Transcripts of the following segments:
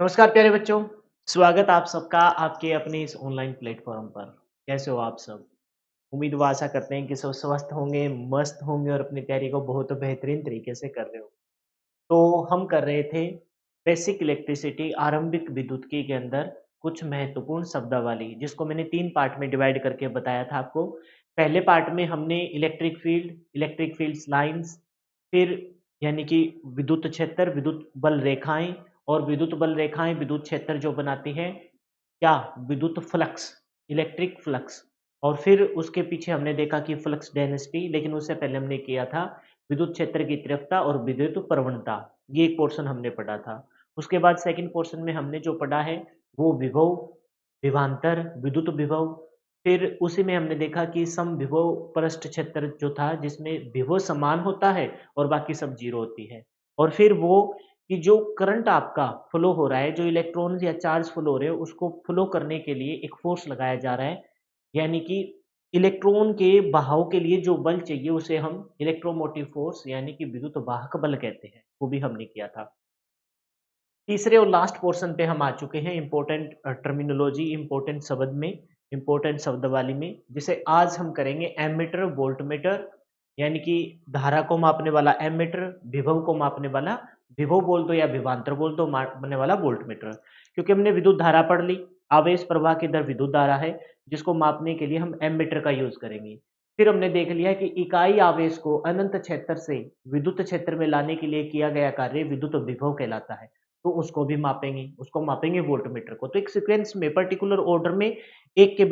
नमस्कार प्यारे बच्चों, स्वागत आप सबका आपके अपने इस ऑनलाइन प्लेटफ़ॉर्म पर। कैसे हो आप सब? उम्मीद व आशा करते हैं कि सब स्वस्थ होंगे, मस्त होंगे और अपनी तैयारी को बहुत बेहतरीन तरीके से कर रहे हो। तो हम कर रहे थे बेसिक इलेक्ट्रिसिटी आरंभिक विद्युतिकी के अंदर कुछ महत्वपूर्ण शब्दावली, जिसको मैंने 3 पार्ट में डिवाइड करके बताया था आपको। पहले पार्ट में हमने इलेक्ट्रिक फील्ड्स लाइन्स, फिर यानी कि विद्युत क्षेत्र, विद्युत बल रेखाएँ और विद्युत बल रेखाएँ विद्युत क्षेत्र जो बनाती हैं, क्या? विद्युत फ्लक्स, इलेक्ट्रिक फ्लक्स। और फिर उसके पीछे हमने देखा कि फ्लक्स डेंसिटी, लेकिन उससे पहले हमने किया था विद्युत क्षेत्र की तीव्रता और विद्युत प्रवणता। ये एक पोर्शन हमने पढ़ा था। उसके बाद सेकंड पोर्शन में हमने जो पढ़ा है वो विभव, विभवांतर, विद्युत विभव। फिर उसी में हमने देखा कि समविभव पृष्ठ क्षेत्र जो था, जिसमें विभव समान होता है और बाकी सब जीरो होती है। और फिर वो कि जो करंट आपका फ्लो हो रहा है, जो इलेक्ट्रॉन्स या चार्ज फ्लो हो रहे हैं, उसको फ्लो करने के लिए एक फोर्स लगाया जा रहा है। यानी कि इलेक्ट्रॉन के बहाव के लिए जो बल चाहिए उसे हम इलेक्ट्रोमोटिव फोर्स यानी कि विद्युत वाहक बल कहते हैं। वो भी हमने किया था। तीसरे और लास्ट पोर्शन पे हम आ चुके हैं इम्पोर्टेंट टर्मिनोलॉजी, इम्पोर्टेंट शब्द में, इम्पोर्टेंट शब्दावली में, जिसे आज हम करेंगे एमीटर, वोल्टमीटर, यानी कि धारा को मापने वाला एमीटर, विभव को मापने वाला विभव बोल दो या विभवांतर बोल दो, मापने वाला वोल्टमीटर। क्योंकि हमने विद्युत धारा पढ़ ली, आवेश प्रवाह की दर विद्युत धारा है, जिसको मापने के लिए हम एमीटर का यूज करेंगे। फिर हमने देख लिया कि इकाई आवेश को अनंत क्षेत्र से विद्युत क्षेत्र में लाने के लिए किया गया कार्य विद्युत विभव कहलाता है। तो उसको मापेंगे वोल्टमीटर को। तो एक सीक्वेंस में पर्टिकुलर ऑर्डर में एक के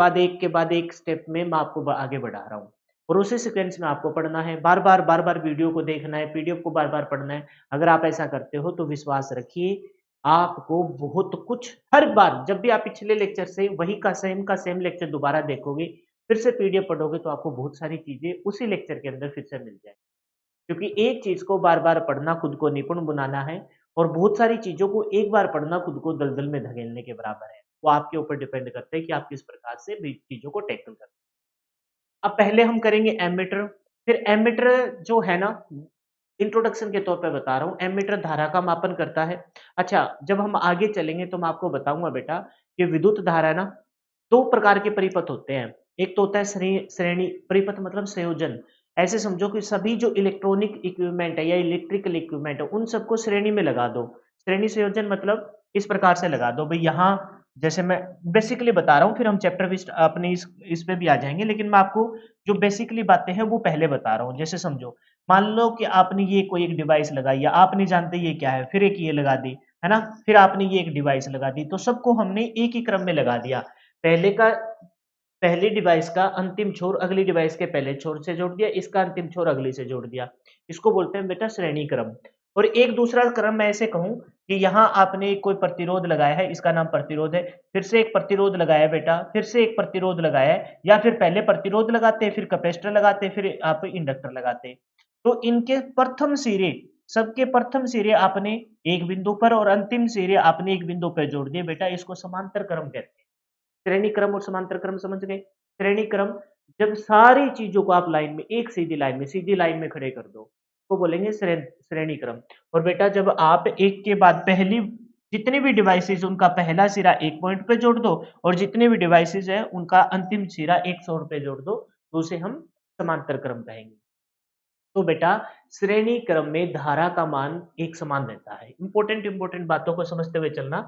बाद एक स्टेप में मैं आपको आगे बढ़ा रहा हूँ। और उसी सीक्वेंस में आपको पढ़ना है, बार-बार वीडियो को देखना है, पीडीएफ को बार-बार पढ़ना है। अगर आप ऐसा करते हो तो विश्वास रखिए, आपको बहुत कुछ हर बार जब भी आप पिछले लेक्चर से वही का सेम लेक्चर दोबारा देखोगे, फिर से पीडीएफ पढ़ोगे तो आपको बहुत सारी चीज़ें उसी लेक्चर के अंदर फिर से मिल जाएँगी। क्योंकि एक चीज़ को बार-बार पढ़ना खुद को निपुण बनाना है और बहुत सारी चीज़ों को एक बार पढ़ना खुद को दलदल में धकेलने के बराबर है। वो आपके ऊपर डिपेंड करता है कि आप किस प्रकार से भी चीज़ों को टैकल करते हैं। अब पहले हम करेंगे एमीटर, फिर एमीटर जो है ना, इंट्रोडक्शन के तौर पे बता रहा हूँ, एमीटर धारा का मापन करता है। अच्छा, जब हम आगे चलेंगे तो मैं आपको बताऊँगा बेटा कि विद्युत धारा है ना, 2 प्रकार के परिपथ होते हैं। एक तो होता है श्रेणी परिपथ मतलब संयोजन। ऐसे समझो कि सभी जो इलेक्ट्रॉनिक इक्विपमेंट है या इलेक्ट्रिकल इक्विपमेंट है, उन सबको श्रेणी में लगा दो। श्रेणी संयोजन मतलब इस प्रकार से लगा दो, भई यहाँ जैसे मैं बेसिकली बता रहा हूँ, फिर हम चैप्टर विस्ट अपने इस पे भी आ जाएँगे, लेकिन मैं आपको जो बेसिकली बातें हैं वो पहले बता रहा हूँ। जैसे समझो, मान लो कि आपने ये कोई एक डिवाइस लगाई या आप नहीं जानते ये क्या है, फिर एक ये लगा दी, है ना? फिर आपने ये एक डिवाइस लगा दी, तो सबको हमने एक ही क्रम में लगा दिया। पहले का पहली डिवाइस का अंतिम छोर अगली डिवाइस के पहले छोर से जोड़ दिया, इसका अंतिम छोर अगली से जोड़ दिया। इसको बोलते हैं बेटा श्रेणी क्रम। और एक दूसरा क्रम मैं ऐसे कहूँ कि यहाँ आपने कोई प्रतिरोध लगाया है, इसका नाम प्रतिरोध है, फिर से एक प्रतिरोध लगाया बेटा, फिर से एक प्रतिरोध लगाया है, या फिर पहले प्रतिरोध लगाते हैं, फिर कैपेसिटर लगाते हैं, फिर आप इंडक्टर लगाते हैं। तो इनके प्रथम सिरे, सबके प्रथम सिरे आपने एक बिंदु पर और अंतिम सिरे आपने एक बिंदु पर जोड़ दिए बेटा, इसको समांतर क्रम कहते हैं। श्रेणी क्रम और समांतर क्रम समझ गए? श्रेणी क्रम जब सारी चीज़ों को आप लाइन में एक सीधी लाइन में खड़े कर दो, उसको बोलेंगे श्रेणी क्रम। और बेटा जब आप एक के बाद पहली जितनी भी डिवाइसेज़ उनका पहला सिरा एक पॉइंट पे जोड़ दो और जितने भी डिवाइसेज़ हैं उनका अंतिम सिरा एक छोर पे जोड़ दो, तो उसे हम समांतर क्रम कहेंगे। तो बेटा श्रेणी क्रम में धारा का मान एक समान रहता है। इम्पोर्टेंट बातों को समझते हुए चलना,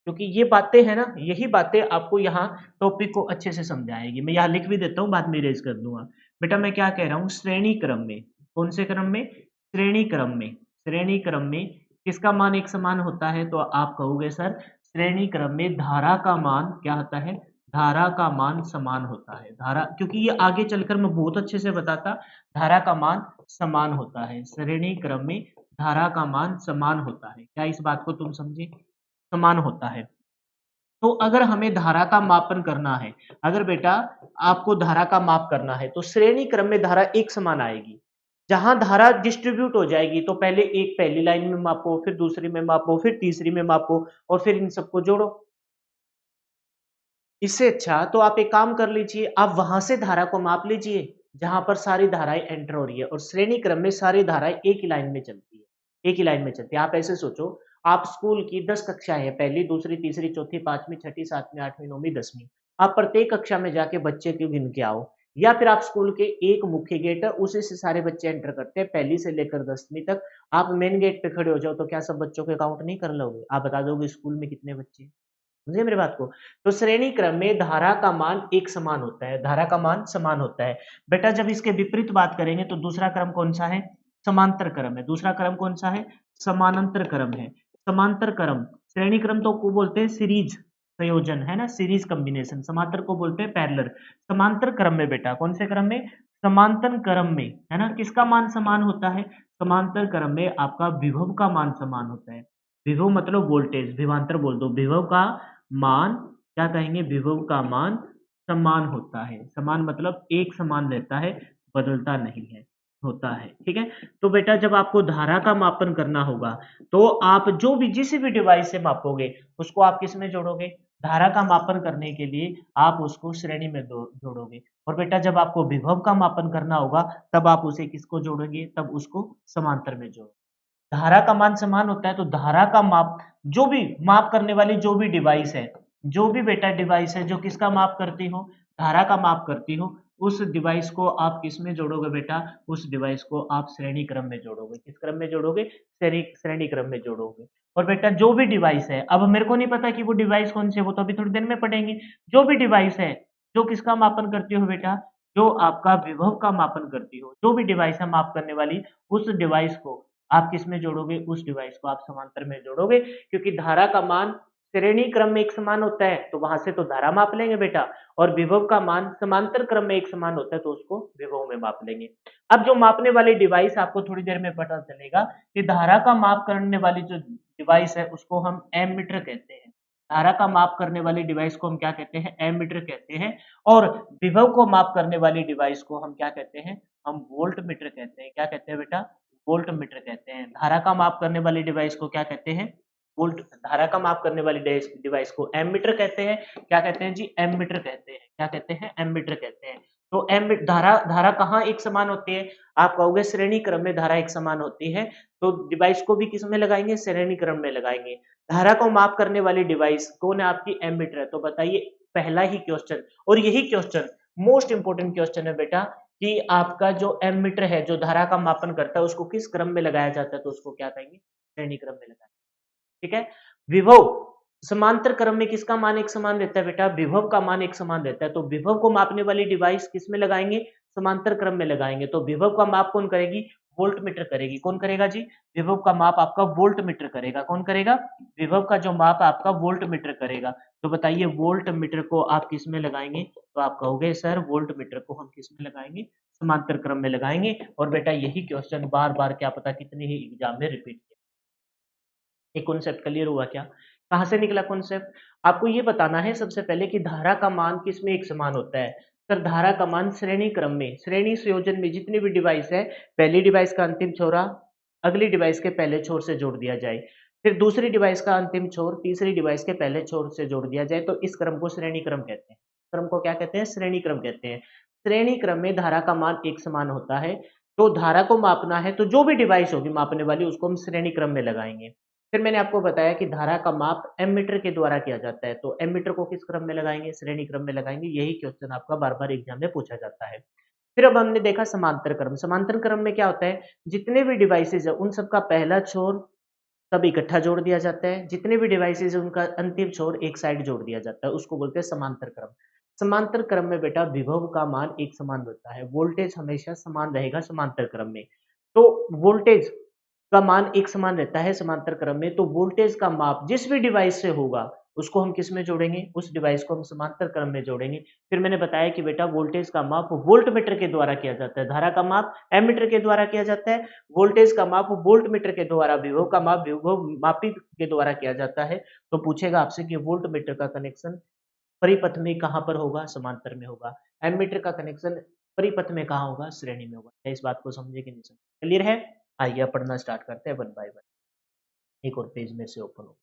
क्योंकि ये बातें हैं ना, यही बातें आपको यहाँ टॉपिक को अच्छे से समझाएगी। मैं यहाँ लिख भी देता हूँ, बाद में इरेज़ कर दूँगा। बेटा मैं क्या कह रहा हूँ, श्रेणी क्रम में, कौन से क्रम में? श्रेणी क्रम में किसका मान एक समान होता है? तो आप कहोगे सर श्रेणी क्रम में धारा का मान क्या होता है? धारा का मान समान होता है। धारा, क्योंकि ये आगे चलकर मैं बहुत अच्छे से बताता, धारा का मान समान होता है। श्रेणी क्रम में धारा का मान समान होता है। क्या इस बात को तुम समझे? समान होता है। तो अगर हमें धारा का मापन करना है, अगर बेटा आपको धारा का माप करना है, तो श्रेणी क्रम में धारा एक समान आएगी। जहाँ धारा डिस्ट्रीब्यूट हो जाएगी, तो पहले एक पहली लाइन में मापो, फिर दूसरी में मापो, फिर तीसरी में मापो और फिर इन सबको जोड़ो। इससे अच्छा तो आप एक काम कर लीजिए, आप वहां से धारा को माप लीजिए जहां पर सारी धाराएं एंटर हो रही है, और श्रेणी क्रम में सारी धाराएं एक ही लाइन में चलती है, एक ही लाइन में चलती है। आप ऐसे सोचो, आप स्कूल की 10 कक्षाएँ हैं, पहली, दूसरी, तीसरी, चौथी, 5वीं, छठी, 7वीं, 8वीं, 9वीं, 10वीं। आप प्रत्येक कक्षा में जाके बच्चे को गिन के आओ, या फिर आप स्कूल के एक मुख्य गेट है, उसी से सारे बच्चे एंटर करते हैं, पहली से लेकर 10वीं तक। आप मेन गेट पे खड़े हो जाओ, तो क्या सब बच्चों को काउंट नहीं कर लोगे? आप बता दोगे स्कूल में कितने बच्चे हैं? समझे मेरी बात को? तो श्रेणी क्रम में धारा का मान एक समान होता है, धारा का मान समान होता है। बेटा जब इसके विपरीत बात करेंगे तो दूसरा क्रम कौन-सा है? समांतर क्रम है। दूसरा क्रम कौन-सा है? समानांतर क्रम है। समांतर क्रम, श्रेणी क्रम तो को बोलते हैं सीरीज संयोजन, है ना? Series combination. समांतर को बोलते हैं पैरेलल। समांतर क्रम में बेटा, कौन से क्रम में? समांतर क्रम में, है ना? किसका मान समान होता है? समांतर क्रम में आपका विभव का मान समान होता है। विभव मतलब वोल्टेज, विभवांतर बोल दो। विभव का मान, क्या कहेंगे? विभव का मान समान होता है। समान मतलब एक समान रहता है, बदलता नहीं है, होता है, ठीक है? तो बेटा जब आपको धारा का मापन करना होगा, तो आप जो भी जिस भी डिवाइस से मापोगे, उसको आप किस में जोड़ोगे? धारा का मापन करने के लिए आप उसको श्रेणी में जोड़ोगे। और बेटा जब आपको विभव का मापन करना होगा, तब आप उसे किसको जोड़ोगे? तब उसको समांतर में जोड़ोगे। धारा का मान समान होता है, तो धारा का माप, जो भी माप करने वाली जो भी डिवाइस है, जो भी बेटा डिवाइस है जो किसका माप करती हो? धारा का माप करती हो, उस डिवाइस को आप किस में जोड़ोगे बेटा? उस डिवाइस को आप श्रेणी क्रम में जोड़ोगे। किस क्रम में जोड़ोगे? श्रेणी क्रम में जोड़ोगे। और बेटा जो भी डिवाइस है, अब मेरे को नहीं पता कि वो डिवाइस कौन सी है, वो तो अभी थोड़ी देर में पढ़ेंगे। जो भी डिवाइस है, जो किसका मापन करती हो बेटा? जो आपका विभव का मापन करती हो, जो भी डिवाइस है माप करने वाली, उस डिवाइस को आप किस में जोड़ोगे? उस डिवाइस को आप समांतर में जोड़ोगे, क्योंकि धारा का मान श्रेणी क्रम में एक समान होता है, तो वहां से तो धारा माप लेंगे बेटा, और विभव का मान समांतर क्रम में एक समान होता है, तो उसको विभव में माप लेंगे। अब जो मापने वाली डिवाइस, आपको थोड़ी देर में पता चलेगा कि धारा का माप करने वाली जो डिवाइस है उसको हम एमीटर कहते हैं। धारा का माप करने वाली डिवाइस को हम क्या कहते हैं? एमीटर कहते हैं। और विभव को माप करने वाली डिवाइस को हम क्या कहते हैं? हम वोल्ट मीटर कहते हैं। क्या कहते हैं बेटा? वोल्ट मीटर कहते हैं। धारा का माप करने वाली डिवाइस को क्या कहते हैं? वोल्ट। धारा का माप करने वाली डिवाइस को एमीटर कहते हैं। क्या कहते हैं जी? एमीटर कहते हैं। क्या कहते हैं? एमीटर कहते हैं। तो एम धारा धारा कहाँ एक समान होती है? आप कहोगे श्रेणी क्रम में धारा एक समान होती है, तो डिवाइस को भी किस में लगाएंगे? श्रेणी क्रम में लगाएंगे। धारा को माप करने वाली डिवाइस कौन है? आपकी एमीटर है। तो बताइए, पहला ही क्वेश्चन, और यही क्वेश्चन मोस्ट इंपोर्टेंट क्वेश्चन है बेटा, कि आपका जो एमीटर है, जो धारा का मापन करता है, उसको किस क्रम में लगाया जाता है? तो उसको क्या कहेंगे? श्रेणी क्रम में लगाया, ठीक है? विभव, समांतर क्रम में किसका मान एक समान रहता है बेटा? विभव का मान एक समान रहता है, तो विभव को मापने वाली डिवाइस किस में लगाएंगे? समांतर क्रम में लगाएंगे। तो विभव का माप कौन करेगी? वोल्ट मीटर करेगी। कौन करेगा जी? विभव का माप आपका वोल्ट मीटर करेगा। कौन करेगा? विभव का जो माप आपका वोल्ट मीटर करेगा। तो बताइए, वोल्ट मीटर को आप किस में लगाएंगे? तो आप कहोगे सर वोल्ट मीटर को हम किस में लगाएंगे? समांतर क्रम में लगाएंगे। और बेटा यही क्वेश्चन बार बार, क्या पता कितने ही एग्जाम में रिपीट किया। ये कॉन्सेप्ट क्लियर हुआ क्या? कहाँ से निकला कॉन्सेप्ट? आपको ये बताना है सबसे पहले कि धारा का मान किसमें एक समान होता है? सर धारा का मान श्रेणी क्रम में, श्रेणी संयोजन में जितनी भी डिवाइस है, पहली डिवाइस का अंतिम छोरा अगली डिवाइस के पहले छोर से जोड़ दिया जाए, फिर दूसरी डिवाइस का अंतिम छोर तीसरी डिवाइस के पहले छोर से जोड़ दिया जाए, तो इस क्रम को श्रेणी क्रम कहते हैं। क्रम को क्या कहते हैं? श्रेणी क्रम कहते हैं। श्रेणी क्रम में धारा का मान एक समान होता है, तो धारा को मापना है, तो जो भी डिवाइस होगी मापने वाली, उसको हम श्रेणी क्रम में लगाएंगे। फिर मैंने आपको बताया कि धारा का माप एमीटर के द्वारा किया जाता है, तो एमीटर को किस क्रम में लगाएंगे? श्रेणी क्रम में लगाएंगे। यही क्वेश्चन आपका बार बार एग्जाम में पूछा जाता है। फिर अब हमने देखा समांतर क्रम। समांतर क्रम में क्या होता है? जितने भी डिवाइसेज है उन सबका पहला छोर सब इकट्ठा जोड़ दिया जाता है, जितने भी डिवाइसेज है उनका अंतिम छोर एक साइड जोड़ दिया जाता है, उसको बोलते हैं समांतर क्रम। समांतर क्रम में बेटा विभव का मान एक समान होता है, वोल्टेज हमेशा समान रहेगा समांतर क्रम में। तो वोल्टेज का मान एक समान रहता है समांतर क्रम में, तो वोल्टेज का माप जिस भी डिवाइस से होगा उसको हम किस में जोड़ेंगे? उस डिवाइस को हम समांतर क्रम में जोड़ेंगे। फिर मैंने बताया कि बेटा वोल्टेज का माप वोल्ट मीटर के द्वारा किया जाता है, धारा का माप एमीटर के द्वारा किया जाता है, वोल्टेज का माप वोल्ट मीटर के द्वारा, विभव का माप विभव मापी के द्वारा किया जाता है। तो पूछेगा आपसे कि वोल्ट मीटर का कनेक्शन परिपथ में कहाँ पर होगा? समांतर में होगा। एमीटर का कनेक्शन परिपथ में कहाँ होगा? श्रेणी में होगा। क्या इस बात को समझे कि नहीं समझे? क्लियर है? आइए अब पढ़ना स्टार्ट करते हैं वन बाय वन। एक और पेज में से ओपन हो,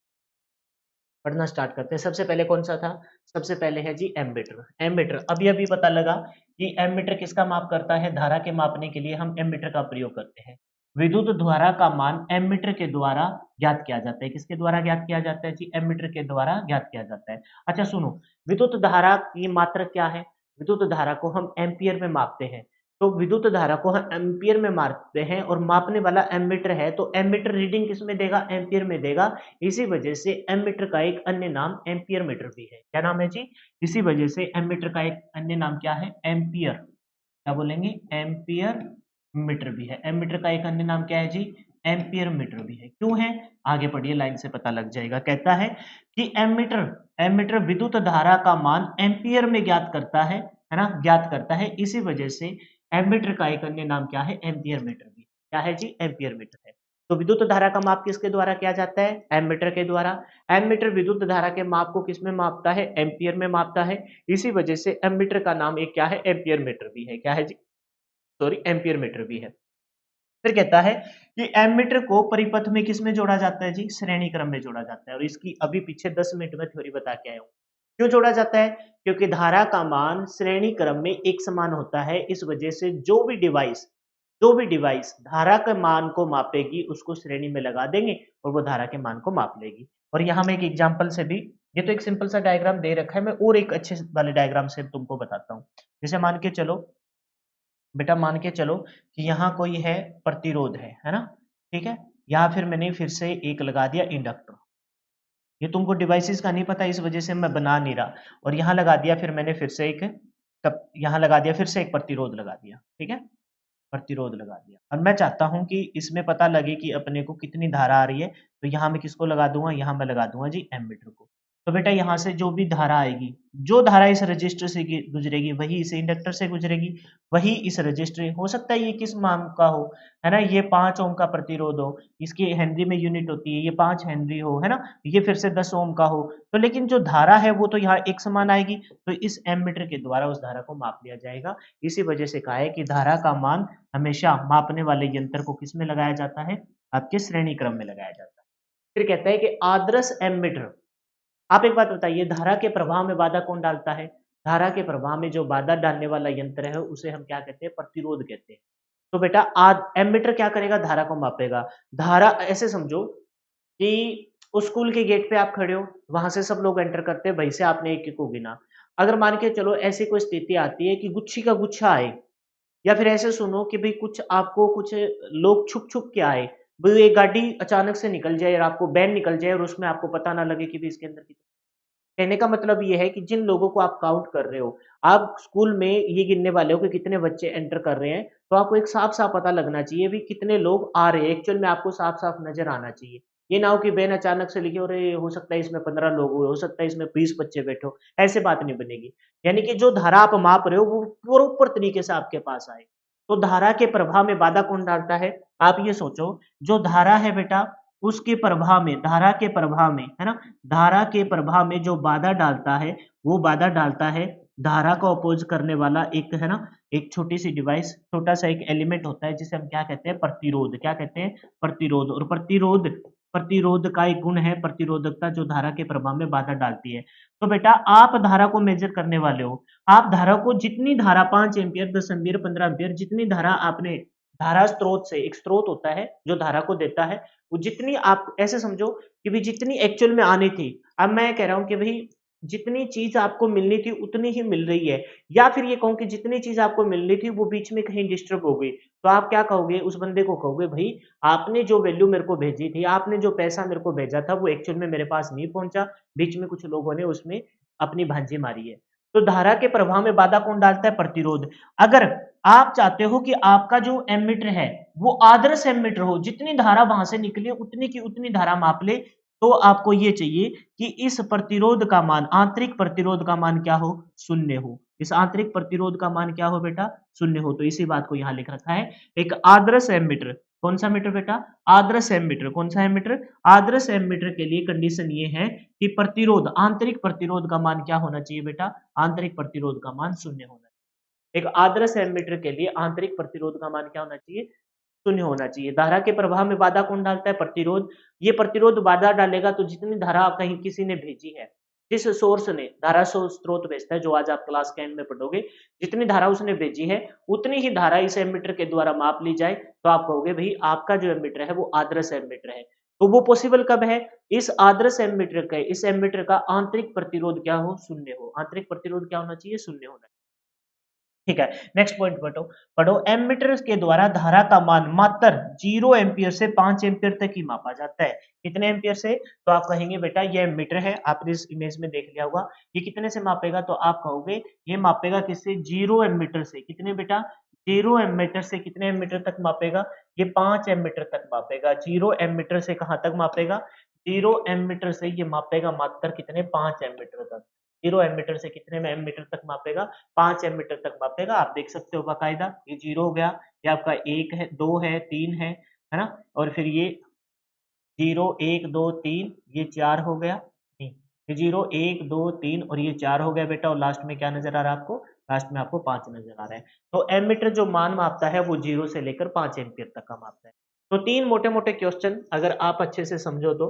पढ़ना स्टार्ट करते हैं। सबसे पहले कौन सा था? सबसे पहले है जी एमीटर। एमीटर अभी अभी पता लगा कि एमीटर किसका माप करता है? धारा के मापने के लिए हम एमीटर का प्रयोग करते हैं। विद्युत धारा का मान एमीटर के द्वारा ज्ञात किया जाता है। किसके द्वारा ज्ञात किया जाता है जी? एमीटर के द्वारा ज्ञात किया जाता है। अच्छा सुनो, विद्युत धारा की मात्रक क्या है? विद्युत धारा को हम एम्पियर में मापते हैं। तो विद्युत धारा को हम एम्पियर में मापते हैं और मापने वाला एमीटर है, तो एमीटर रीडिंग किस में देगा? एम्पियर में देगा। इसी वजह से एमीटर का एक अन्य नाम एम्पियर मीटर भी है। क्या नाम है जी? इसी वजह से एमीटर का एक अन्य नाम क्या है? एम्पियर। क्या बोलेंगे? एम्पियर मीटर भी है। एमीटर का एक अन्य नाम क्या है जी? एम्पियर मीटर भी है। क्यों है? आगे पढ़िए, लाइन से पता लग जाएगा। कहता है कि एमीटर एमीटर विद्युत धारा का मान एम्पियर में ज्ञात करता है ना, ज्ञात करता है। इसी वजह से एमीटर का एक अन्य नाम क्या है? एम्पियर मीटर भी। क्या है जी? एम्पियर मीटर है। तो विद्युत धारा का माप किसके द्वारा किया जाता है? एमीटर के द्वारा। एमीटर विद्युत धारा के माप को किस में मापता है? एम्पियर में मापता है। इसी वजह से एमीटर का नाम एक क्या है? एम्पियर मीटर भी है। क्या है जी? सॉरी, एम्पियर मीटर भी है। फिर कहता है कि एमीटर को परिपथ में किस में जोड़ा जाता है जी? श्रेणी क्रम में जोड़ा जाता है। और इसकी अभी पीछे 10 मिनट में थ्योरी बता के आया हूं। क्यों जोड़ा जाता है? क्योंकि धारा का मान श्रेणी क्रम में एक समान होता है। इस वजह से जो भी डिवाइस धारा के मान को मापेगी उसको श्रेणी में लगा देंगे और वो धारा के मान को माप लेगी। और यहाँ मैं एक एग्जांपल से भी, ये तो एक सिंपल सा डायग्राम दे रखा है, मैं और एक अच्छे वाले डायग्राम से तुमको बताता हूँ। जैसे मान के चलो बेटा, मान के चलो कि यहाँ कोई है, प्रतिरोध है ना, ठीक है। यहाँ फिर मैंने फिर से एक लगा दिया इंडक्टर। ये तुमको डिवाइसेस का नहीं पता, इस वजह से मैं बना नहीं रहा। और यहाँ लगा दिया फिर मैंने फिर से एक यहाँ लगा दिया फिर से एक प्रतिरोध लगा दिया, ठीक है। प्रतिरोध लगा दिया। और मैं चाहता हूँ कि इसमें पता लगे कि अपने को कितनी धारा आ रही है, तो यहाँ मैं किसको लगा दूंगा? यहाँ मैं लगा दूंगा जी एमीटर को। तो बेटा यहाँ से जो भी धारा आएगी, जो धारा इस रजिस्टर से गुजरेगी वही इस इंडक्टर से गुजरेगी, वही इस रजिस्टर, हो सकता है ये किस मान का हो, है ना, ये 5 ओम का प्रतिरोध हो, इसकी हेनरी में यूनिट होती है, ये 5 हेनरी हो, है ना, ये फिर से 10 ओम का हो, तो लेकिन जो धारा है वो तो यहाँ एक समान आएगी, तो इस एमीटर के द्वारा उस धारा को माप लिया जाएगा। इसी वजह से कहा है कि धारा का मान हमेशा मापने वाले यंत्र को किस में लगाया जाता है? आपके श्रेणी क्रम में लगाया जाता है। फिर कहता है कि आदर्श एमीटर। आप एक बात बताइए, धारा के प्रवाह में बाधा कौन डालता है? धारा के प्रवाह में जो बाधा डालने वाला यंत्र है उसे हम क्या कहते हैं? प्रतिरोध कहते हैं। तो बेटा एमीटर क्या करेगा? धारा को मापेगा। धारा ऐसे समझो कि उस स्कूल के गेट पे आप खड़े हो, वहां से सब लोग एंटर करते हैं, भाई से आपने एक एक को गिना। अगर मान के चलो ऐसी कोई स्थिति आती है कि गुच्छी का गुच्छा आए, या फिर ऐसे सुनो कि भाई कुछ आपको कुछ लोग छुप छुप के आए, भाई एक गाड़ी अचानक से निकल जाए और आपको बैन निकल जाए और उसमें आपको पता ना लगे कि भाई इसके अंदर कितने। कहने का मतलब ये है कि जिन लोगों को आप काउंट कर रहे हो, आप स्कूल में ये गिनने वाले हो कि कितने बच्चे एंटर कर रहे हैं, तो आपको एक साफ-साफ पता लगना चाहिए भी कितने लोग आ रहे हैं। एक्चुअल में आपको साफ-साफ नज़र आना चाहिए। ये ना हो कि वैन अचानक से लिखी, अरे हो सकता है इसमें 15 लोग हुए, हो सकता है इसमें 20 बच्चे बैठे हो, ऐसे बात नहीं बनेगी। यानी कि जो धारा आप माप रहे हो वो प्रॉपर तरीके से आपके पास आए। तो धारा के प्रवाह में बाधा कौन डालता है? आप ये सोचो, जो धारा है बेटा उसके प्रवाह में, धारा के प्रवाह में, है ना, धारा के प्रवाह में जो बाधा डालता है, वो बाधा डालता है धारा को अपोज करने वाला एक, है ना, एक छोटी सी डिवाइस, छोटा सा एक एलिमेंट होता है जिसे हम क्या कहते हैं? प्रतिरोध। क्या कहते हैं? प्रतिरोध। और प्रतिरोध प्रतिरोध का एक गुण है प्रतिरोधकता, जो धारा के प्रवाह में बाधा डालती है। तो बेटा आप धारा को मेजर करने वाले हो, आप धारा को, जितनी धारा 5 एम्पियर, 10 एम्पियर, 15 एम्पियर, जितनी धारा आपने धारा स्रोत से, एक स्रोत होता है जो धारा को देता है, वो जितनी आप ऐसे समझो कि भाई जितनी एक्चुअल में आनी थी, अब मैं कह रहा हूँ कि भाई जितनी चीज आपको मिलनी थी उतनी ही मिल रही है, या फिर ये कहूँ कि जितनी चीज आपको मिलनी थी वो बीच में कहीं डिस्टर्ब हो गई, तो आप क्या कहोगे? उस बंदे को कहोगे भाई आपने जो वैल्यू मेरे को भेजी थी, आपने जो पैसा मेरे को भेजा था वो एक्चुअल में मेरे पास नहीं पहुंचा, बीच में कुछ लोगों ने उसमें अपनी भांजी मारी है। तो धारा के प्रवाह में बाधा कौन डालता है? प्रतिरोध। अगर आप चाहते हो कि आपका जो एमीटर है वो आदर्श एमीटर हो, जितनी धारा वहां से निकले उतनी की उतनी धारा माप ले, तो आपको ये चाहिए कि इस प्रतिरोध का मान, आंतरिक प्रतिरोध का मान क्या हो? शून्य हो। इस आंतरिक प्रतिरोध का मान क्या हो बेटा? शून्य हो। तो इसी बात को यहां लिख रखा है। एक आदर्श एमीटर, कौन सा मीटर बेटा? आदर्श एमीटर। कौन सा एमीटर? आदर्श एमीटर के लिए कंडीशन ये है कि प्रतिरोध, आंतरिक प्रतिरोध का मान क्या होना चाहिए बेटा? आंतरिक प्रतिरोध का मान शून्य होना चाहिए। एक आदर्श एमीटर के लिए आंतरिक प्रतिरोध का मान क्या होना चाहिए? शून्य होना चाहिए। धारा के प्रवाह में बाधा कौन डालता है? प्रतिरोध। ये प्रतिरोध बाधा डालेगा तो जितनी धारा कहीं किसी ने भेजी है, जिस सोर्स ने धारा स्रोत भेजता है, जो आज आप क्लास के एंड में पढ़ोगे, जितनी धारा उसने भेजी है उतनी ही धारा इस एमीटर के द्वारा माप ली जाए, तो आप कहोगे भाई आपका जो एमीटर है वो आदर्श एमीटर है। तो वो पॉसिबल कब है? इस आदर्श एमीटर का इस एमीटर का आंतरिक प्रतिरोध क्या हो? शून्य हो। आंतरिक प्रतिरोध क्या होना चाहिए? शून्य होना चाहिए। ठीक है, नेक्स्ट पॉइंट पढ़ो पढ़ो एमीटर के द्वारा धारा का मान मात्र 0 एम्पीयर से 5 एम्पीयर तक ही मापा जाता है। कितने एम्पीयर से? तो आप कहेंगे बेटा ये एमीटर है, आपने इस इमेज में देख लिया होगा, ये कितने से मापेगा? तो आप कहोगे ये मापेगा किससे? 0 एमीटर से। कितने बेटा? 0 एमीटर से कितने एमीटर तक मापेगा? ये 5 एमीटर तक मापेगा। 0 एमीटर से कहां तक मापेगा? 0 एमीटर से ये मापेगा मात्र कितने? 5 एमीटर तक। 0 एमीटर से कितने में एमीटर तक मापेगा? 5 एमीटर तक मापेगा। आप देख सकते हो बाकायदा, ये 0 हो गया, ये आपका 1 है, 2 है, 3 है ना? और फिर ये 0 1 2 3 ये 4 हो गया। ये 0 1 2 3 और ये 4 हो गया बेटा, और लास्ट में क्या नजर आ रहा है आपको? लास्ट में आपको 5 नजर आ रहा है। तो एमीटर जो मान मापता है वो 0 से लेकर 5 एम्पीयर तक का मापता है। तो 3 मोटे-मोटे क्वेश्चन अगर आप अच्छे से समझो तो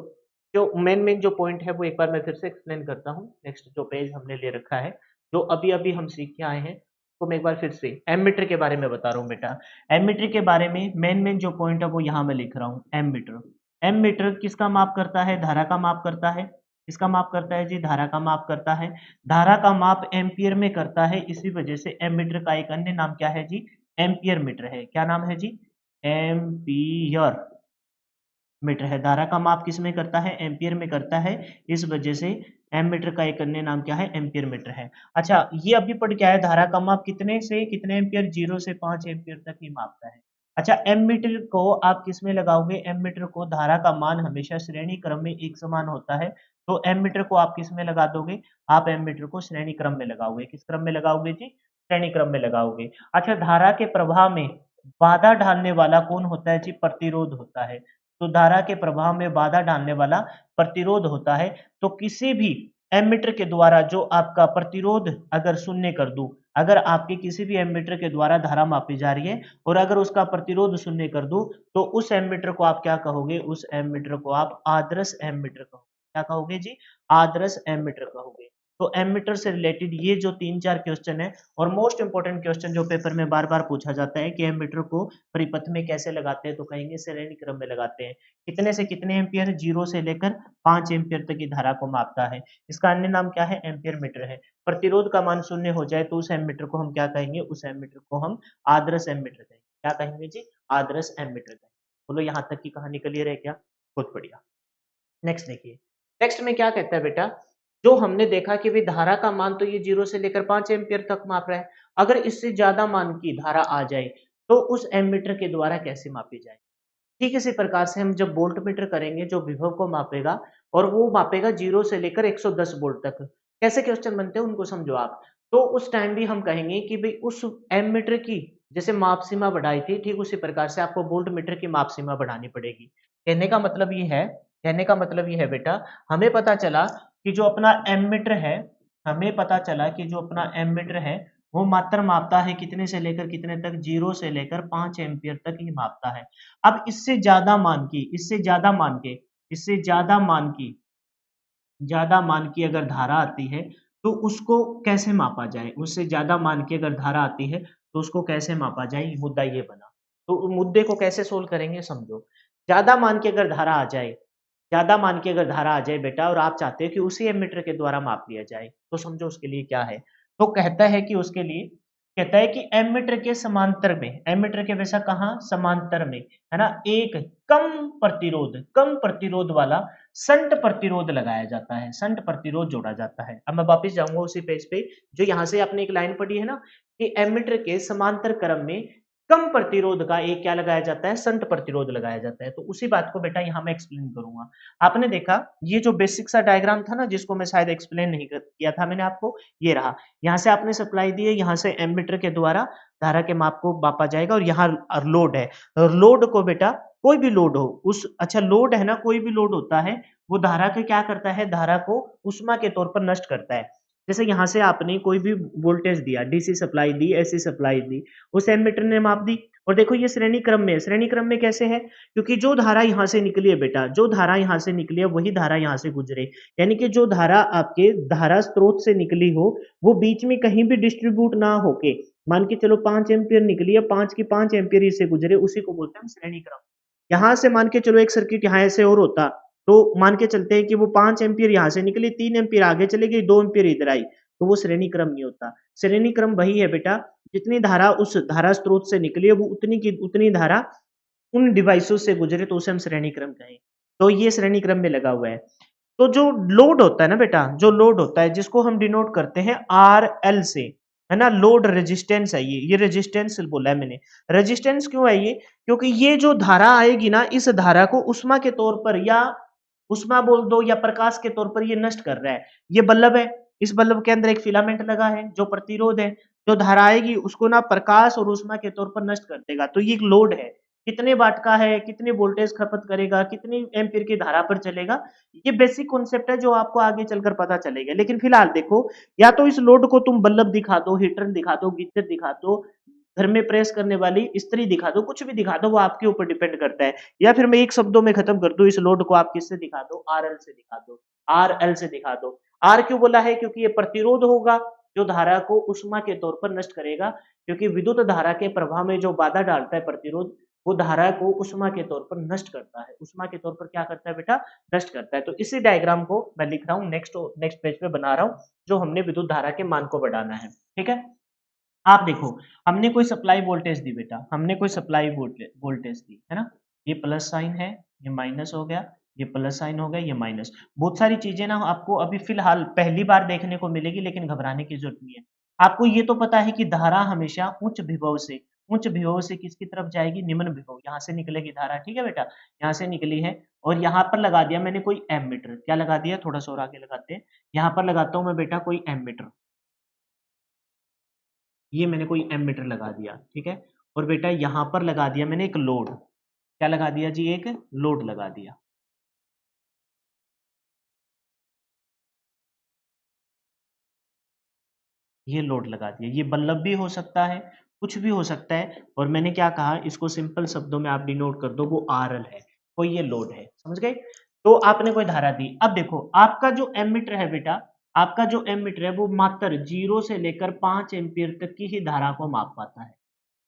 जो मेन जो पॉइंट है वो एक बार मैं फिर से एक्सप्लेन करता हूँ। नेक्स्ट जो पेज हमने ले रखा है, जो अभी-अभी हम सीख के आए हैं, तो मैं एक बार फिर से एमीटर के बारे में बता रहा हूँ बेटा। एमीटर के बारे में मेन जो पॉइंट है वो यहाँ मैं लिख रहा हूँ, एमीटर। एमीटर किसका माप करता है? धारा का माप करता है। किसका माप करता है जी? धारा का माप करता है। धारा का माप एम्पीयर में करता है, इसी वजह से एमीटर का एक अन्य नाम क्या है जी? एम्पीयर मीटर है। क्या नाम है जी? एम्पीयर मीटर है। धारा का माप किस में करता है? एम्पीयर में करता है, इस वजह से एमीटर का एक अन्य नाम क्या है? एम्पीयर मीटर है। अच्छा, ये अभी पढ़ क्या है? धारा का माप कितने से कितने एम्पीयर? 0 से 5 एम्पीयर तक ही मापता है। अच्छा, एमीटर को आप किस में लगाओगे? एमीटर को धारा का मान हमेशा श्रेणी क्रम में एक समान होता है, तो एमीटर को आप किस में लगा दोगे? आप एमीटर को श्रेणी क्रम में लगाओगे। किस क्रम में लगाओगे जी? श्रेणी क्रम में लगाओगे। अच्छा, धारा के प्रवाह में बाधा डालने वाला कौन होता है जी? प्रतिरोध होता है। तो धारा के प्रवाह में बाधा डालने वाला प्रतिरोध होता है। तो किसी भी एमीटर के द्वारा जो आपका प्रतिरोध अगर शून्य कर दूं, अगर आपके किसी भी एमीटर के द्वारा धारा मापी जा रही है और अगर उसका प्रतिरोध शून्य कर दूं, तो उस एमीटर को आप क्या कहोगे? उस एमीटर को आप आदर्श एमीटर कहोगे। क्या कहोगे जी? आदर्श एमीटर कहोगे। तो एमीटर से रिलेटेड ये जो 3-4 क्वेश्चन है, और मोस्ट इंपोर्टेंट क्वेश्चन जो पेपर में बार-बार पूछा जाता है कि एमीटर को परिपथ में कैसे लगाते हैं? तो कहेंगे श्रेणी क्रम में लगाते हैं। कितने से कितने एम्पीयर? 0 से लेकर 5 एम्पीयर तक की धारा को मापता है। इसका अन्य नाम क्या है? एम्पीयर मीटर है। प्रतिरोध का मान शून्य हो जाए तो उस एमीटर को हम क्या कहेंगे? उस एमीटर को हम आदर्श एमीटर कहेंगे। क्या कहेंगे जी? आदर्श एमीटर कहेंगे। बोलो यहाँ तक की कहानी क्लियर है क्या? बहुत बढ़िया। नेक्स्ट देखिए, नेक्स्ट में क्या कहता है बेटा? जो हमने देखा कि भाई धारा का मान तो ये 0 से लेकर 5 एम्पीयर तक माप रहा है। अगर इससे ज्यादा मान की धारा आ जाए तो उस एमीटर के द्वारा कैसे मापी जाए? ठीक इसी प्रकार से हम जब वोल्ट मीटर करेंगे, जो विभव को मापेगा और वो मापेगा 0 से लेकर 110 वोल्ट तक। कैसे क्वेश्चन बनते हैं उनको समझो आप। तो उस टाइम भी हम कहेंगे कि भाई उस एमीटर की जैसे माप सीमा बढ़ाई थी, ठीक उसी प्रकार से आपको वोल्ट मीटर की माप सीमा बढ़ानी पड़ेगी। कहने का मतलब ये है, कहने का मतलब ये है बेटा, हमें पता चला कि जो अपना एमीटर है, हमें पता चला कि जो अपना एमीटर है वो मात्र मापता है कितने से लेकर कितने तक? 0 से लेकर 5 एम्पीयर तक ही मापता है। अब इससे ज्यादा मान की, इससे ज्यादा मान के, इससे ज्यादा मान की अगर धारा आती है तो उसको कैसे मापा जाए? उससे ज्यादा मान की अगर धारा आती है तो उसको कैसे मापा जाए? मुद्दा ये बना। तो मुद्दे को कैसे सोल्व करेंगे समझो। ज्यादा मान की अगर धारा आ जाए, ज्यादा मान की अगर धारा आ जाए बेटा, और आप चाहते हो कि उसी एमीटर के द्वारा माप लिया जाए, तो समझो उसके लिए क्या है। तो कहता है कि उसके लिए कहता है कि एमीटर के समांतर में, एमीटर के वैसा कहाँ? समांतर में, है ना, एक कम प्रतिरोध वाला संट प्रतिरोध लगाया जाता है, संट प्रतिरोध जोड़ा जाता है। अब मैं वापस जाऊंगा उसी पेज पे, जो यहाँ से आपने एक लाइन पढ़ी है ना कि एमीटर के समांतर क्रम में कम प्रतिरोध का एक क्या लगाया जाता है? संट प्रतिरोध लगाया जाता है। तो उसी बात को बेटा यहाँ मैं एक्सप्लेन करूंगा। आपने देखा ये जो बेसिक सा डायग्राम था ना, जिसको मैं शायद एक्सप्लेन नहीं किया था मैंने आपको, ये रहा। यहाँ से आपने सप्लाई दी है, यहाँ से एमीटर के द्वारा धारा के माप को मापा जाएगा, और यहाँ लोड है। लोड को बेटा कोई भी लोड हो, उस अच्छा लोड है ना, कोई भी लोड होता है वो धारा के क्या करता है? धारा को उष्मा के तौर पर नष्ट करता है। जैसे यहाँ से आपने कोई भी वोल्टेज दिया, डीसी सप्लाई दी, एसी सप्लाई दी, उस एमीटर ने माप दी। और देखो ये श्रेणी क्रम में है। श्रेणी क्रम में कैसे है? क्योंकि जो धारा यहाँ से निकली है बेटा, जो धारा यहाँ से निकली है वही धारा यहाँ से गुजरे, यानी कि जो धारा आपके धारा स्रोत से निकली हो वो बीच में कहीं भी डिस्ट्रीब्यूट ना होके मान के चलो 5 एम्पीयर निकली है, 5 की 5 एम्पीयर इससे गुजरे, उसी को बोलते हैं हम श्रेणी क्रम। यहाँ से मान के चलो एक सर्किट यहाँ ऐसे और होता, तो मान के चलते हैं कि वो 5 एम्पीयर यहाँ से निकली, 3 एम्पीयर आगे चली गई, 2 एम्पीयर इधर आई, तो वो श्रेणी क्रम नहीं होता। श्रेणी क्रम वही है बेटा, जितनी धारा उस धारा स्रोत से निकली है, वो उतनी की उतनी धारा उन डिवाइसों से गुजरे, तो उसे हम श्रेणी क्रम कहें। तो ये श्रेणी क्रम में लगा हुआ है। तो जो लोड होता है ना बेटा, जो लोड होता है जिसको हम डिनोट करते हैं आर एल से, है ना, लोड रेजिस्टेंस है ये रेजिस्टेंस बोला है मैंने। रेजिस्टेंस क्यों है ये? क्योंकि ये जो धारा आएगी ना, इस धारा को उष्मा के तौर पर या उष्मा बोल दो या प्रकाश के तौर पर ये नष्ट कर रहा है। ये बल्ब है, इस बल्ब के अंदर एक फिलामेंट लगा है जो प्रतिरोध है, जो धारा आएगी उसको ना प्रकाश और उष्मा के तौर पर नष्ट कर देगा। तो ये एक लोड है, कितने वाट का है, कितनी वोल्टेज खपत करेगा, कितनी एम्पीयर की धारा पर चलेगा, ये बेसिक कॉन्सेप्ट है जो आपको आगे चलकर पता चलेगा। लेकिन फिलहाल देखो, या तो इस लोड को तुम बल्ब दिखा दो, हीटर दिखा दो, गीजर दिखा दो, घर में प्रेस करने वाली इस्त्री दिखा दो, कुछ भी दिखा दो, वो आपके ऊपर डिपेंड करता है। या फिर मैं एक शब्दों में खत्म कर दूं, इस लोड को आप किससे दिखा दो? आरएल से दिखा दो, आरएल से दिखा दो। आर क्यों बोला है? क्योंकि ये प्रतिरोध होगा जो धारा को उष्मा के तौर पर नष्ट करेगा, क्योंकि विद्युत धारा के प्रवाह में जो बाधा डालता है प्रतिरोध, वो धारा को उष्मा के तौर पर नष्ट करता है। उष्मा के तौर पर क्या करता है बेटा? नष्ट करता है। तो इसी डायग्राम को मैं लिख रहा हूँ, नेक्स्ट पेज पे बना रहा हूँ, जो हमने विद्युत धारा के मान को बढ़ाना है। ठीक है, आप देखो, हमने कोई सप्लाई वोल्टेज दी बेटा, हमने कोई सप्लाई वोल्टेज दी, है ना, ये प्लस साइन है, ये माइनस हो गया, ये प्लस साइन हो गया, ये माइनस। बहुत सारी चीजें ना आपको अभी फिलहाल पहली बार देखने को मिलेगी, लेकिन घबराने की जरूरत नहीं है। आपको ये तो पता है कि धारा हमेशा उच्च विभव से किसकी तरफ जाएगी? निम्न विभव, यहाँ से निकलेगी धारा। ठीक है बेटा, यहाँ से निकली है और यहाँ पर लगा दिया मैंने कोई एमीटर। क्या लगा दिया? थोड़ा सा और आगे लगाते हैं, यहाँ पर लगाता हूँ मैं बेटा कोई एमीटर, ये मैंने कोई एमीटर लगा दिया। ठीक है, और बेटा यहां पर लगा दिया मैंने एक लोड। क्या लगा दिया जी? एक लोड लगा दिया। ये लोड लगा दिया, ये बल्ब भी हो सकता है, कुछ भी हो सकता है। और मैंने क्या कहा, इसको सिंपल शब्दों में आप डिनोट कर दो, वो आरएल है, कोई ये लोड है। समझ गए? तो आपने कोई धारा दी। अब देखो, आपका जो एमीटर है बेटा, आपका जो एमीटर है वो मात्र 0 से लेकर 5 एम्पीयर तक की ही धारा को माप पाता है।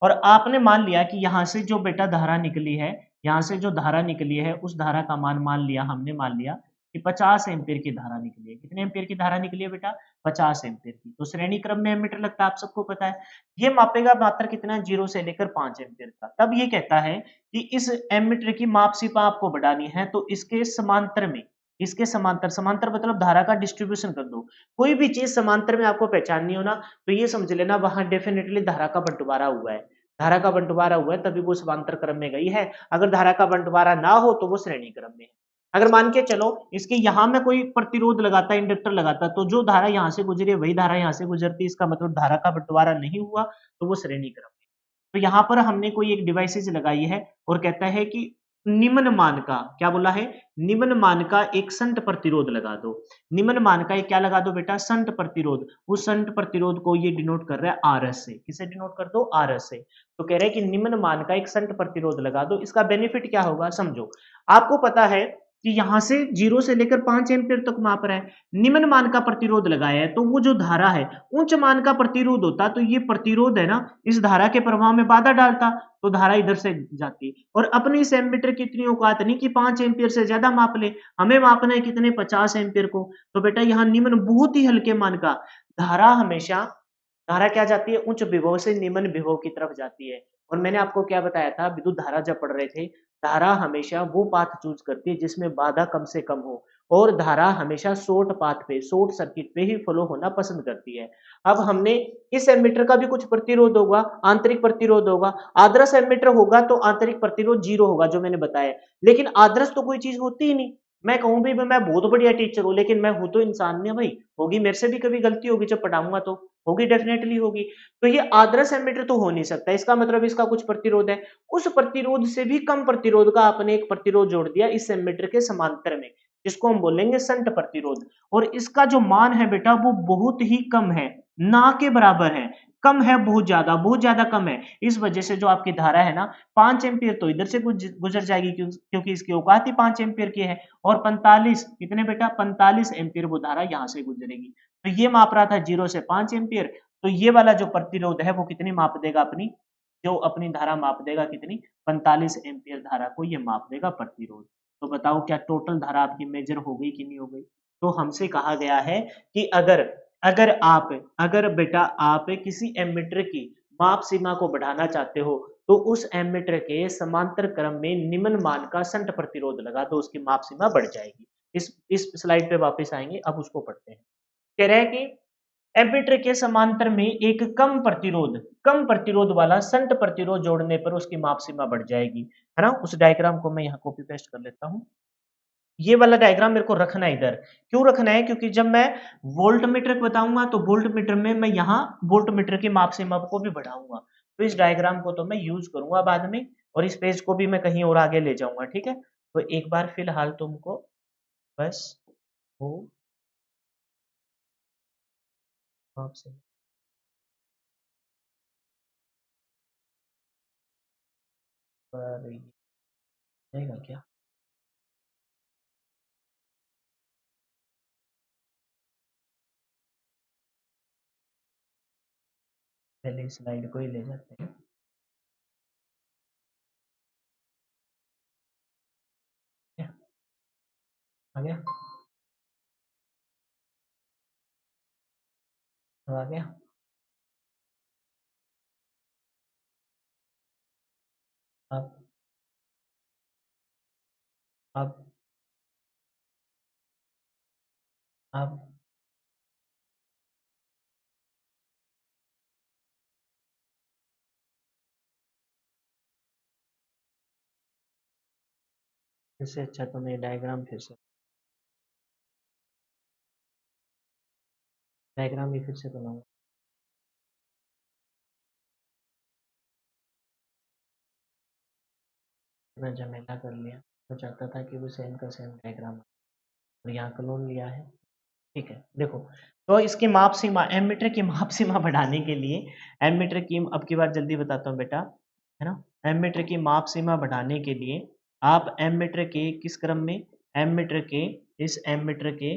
और आपने मान लिया कि यहाँ से जो बेटा धारा निकली है, यहाँ से जो धारा निकली है, उस धारा का मान मान लिया हमने, मान लिया कि 50 एम्पीयर की धारा निकली है। कितने एम्पीयर की धारा निकली है बेटा? 50 एम्पीयर की। तो श्रेणी क्रम में एमीटर लगता है, आप सबको पता है। ये मापेगा मात्र कितना? 0 से लेकर 5 एम्पीयर का। तब ये कहता है कि इस एमीटर की मापसिपा आपको बढ़ानी है, तो इसके समांतर में, इसके समांतर, समांतर मतलब धारा का डिस्ट्रीब्यूशन कर दो। कोई भी चीज समांतर में आपको पहचाननी हो ना, तो ये समझ लेना वहां डेफिनेटली धारा का बंटवारा हुआ है। धारा का बंटवारा हुआ है तभी वो समांतर क्रम में गई है। अगर धारा का बंटवारा ना हो तो वो श्रेणी क्रम में है। अगर मान के चलो इसके यहां में कोई प्रतिरोध लगाता, इंडक्टर लगाता, तो जो धारा यहां से गुजरी है वही धारा यहां से गुजरती, इसका मतलब धारा का बंटवारा नहीं हुआ, तो वो श्रेणी क्रम में। तो यहाँ पर हमने कोई एक डिवाइसेज लगाई है और कहता है कि निम्न मान का, क्या बोला है? निम्न मान का एक संट प्रतिरोध लगा दो। निम्न मान का एक क्या लगा दो बेटा? संट प्रतिरोध। उस संट प्रतिरोध को ये डिनोट कर रहा है आरएस से। किसे डिनोट कर दो? आरएस से। तो कह रहे हैं कि निम्न मान का एक संट प्रतिरोध लगा दो। इसका बेनिफिट क्या होगा समझो। आपको पता है कि यहां से 0 से लेकर 5 एम्पीयर तक माप रहा है, निम्न मान का प्रतिरोध लगाया है, तो वो जो धारा है उच्च मान का प्रतिरोध होता, तो ये प्रतिरोध है ना, इस धारा के प्रवाह में बाधा डालता, तो धारा इधर से जाती। और अपनी इस एमीटर की इतनी औकात नहीं कि 5 एम्पीयर से ज्यादा माप ले, हमें मापना है कितने? 50 एम्पीयर को। तो बेटा यहाँ निम्न बहुत ही हल्के मान का, धारा हमेशा, धारा क्या जाती है? उच्च विभव से निम्न विभव की तरफ जाती है। और मैंने आपको क्या बताया था विद्युत धारा जब पढ़ रहे थे, धारा हमेशा वो पाथ चूज करती है जिसमें बाधा कम से कम हो, और धारा हमेशा शॉर्ट पाथ पे, शॉर्ट सर्किट पे ही फ्लो होना पसंद करती है। अब हमने इस एमीटर का भी कुछ प्रतिरोध होगा, आंतरिक प्रतिरोध होगा। आदर्श एमीटर होगा तो आंतरिक प्रतिरोध 0 होगा, जो मैंने बताया। लेकिन आदर्श तो कोई चीज होती ही नहीं। मैं कहूं भी मैं बहुत बढ़िया टीचर हूं, लेकिन मैं हूं तो इंसान नहीं भाई, होगी मेरे से भी कभी गलती होगी, जब पढ़ाऊंगा तो होगी, डेफिनेटली होगी। तो ये आदर्श एमीटर तो हो नहीं सकता, इसका मतलब इसका कुछ प्रतिरोध है। उस प्रतिरोध से भी कम प्रतिरोध का आपने एक प्रतिरोध जोड़ दिया इस एमीटर के समांतर में, जिसको हम बोलेंगे संट प्रतिरोध। और इसका जो मान है बेटा वो बहुत ही कम है, ना के बराबर है। कम है, बहुत ज्यादा कम है। इस वजह से जो आपकी धारा है ना, 5 एम्पीयर तो इधर से गुजर जाएगी, क्योंकि इसकी औकात ही 5 एम्पीयर की है। और 45, कितने बेटा? 45 एम्पीयर वो धारा यहां से गुजरेगी। तो ये माप रहा था 0 से 5 एम्पीयर, तो ये वाला जो प्रतिरोध है वो कितनी माप देगा अपनी, जो अपनी धारा माप देगा कितनी, 45 एम्पीयर धारा को ये माप देगा प्रतिरोध। तो बताओ क्या टोटल धारा आपकी मेजर हो गई कि नहीं हो गई। तो हमसे कहा गया है कि अगर अगर आप अगर बेटा आप किसी एमीटर की माप सीमा को बढ़ाना चाहते हो तो उस एमीटर के समांतर क्रम में निम्न मान का शंट प्रतिरोध लगा दो, उसकी माप सीमा बढ़ जाएगी। इस स्लाइड पे वापस आएंगे, अब उसको पढ़ते हैं। कह रहे हैं कि एमीटर के समांतर में एक कम प्रतिरोध वाला शंट प्रतिरोध जोड़ने पर उसकी माप सीमा बढ़ जाएगी, है ना। उस डायग्राम को मैं यहाँ कॉपी पेस्ट कर लेता हूँ। ये वाला डायग्राम मेरे को रखना है इधर। क्यों रखना है, क्योंकि जब मैं वोल्ट मीटर बताऊंगा तो वोल्ट मीटर में मैं यहाँ वोल्ट मीटर की माप सीमा को भी बढ़ाऊंगा। तो इस डायग्राम को तो मैं यूज करूंगा बाद में, और इस पेज को भी मैं कहीं और आगे ले जाऊंगा, ठीक है। तो एक बार फिलहाल तुमको बस वो माप से पर रहेगा क्या, पहले स्लाइड को ही ले जाते हैं। क्या आ गया, अब आ गया। अब अब अब इससे अच्छा तो मैं डायग्राम फिर से डायग्राम भी फिर से बनाऊंगा। इतना झमेला कर लिया, तो चाहता था कि वो सेम का सेम डायग्राम, और यहाँ क्लोन लिया है। ठीक है, देखो। तो इसकी माप सीमा, एमीटर की माप सीमा बढ़ाने के लिए एमीटर की, अब की बार जल्दी बताता हूँ बेटा, है ना। एमीटर की माप सीमा बढ़ाने के लिए आप एमीटर के किस क्रम में, एमीटर के इस एमीटर के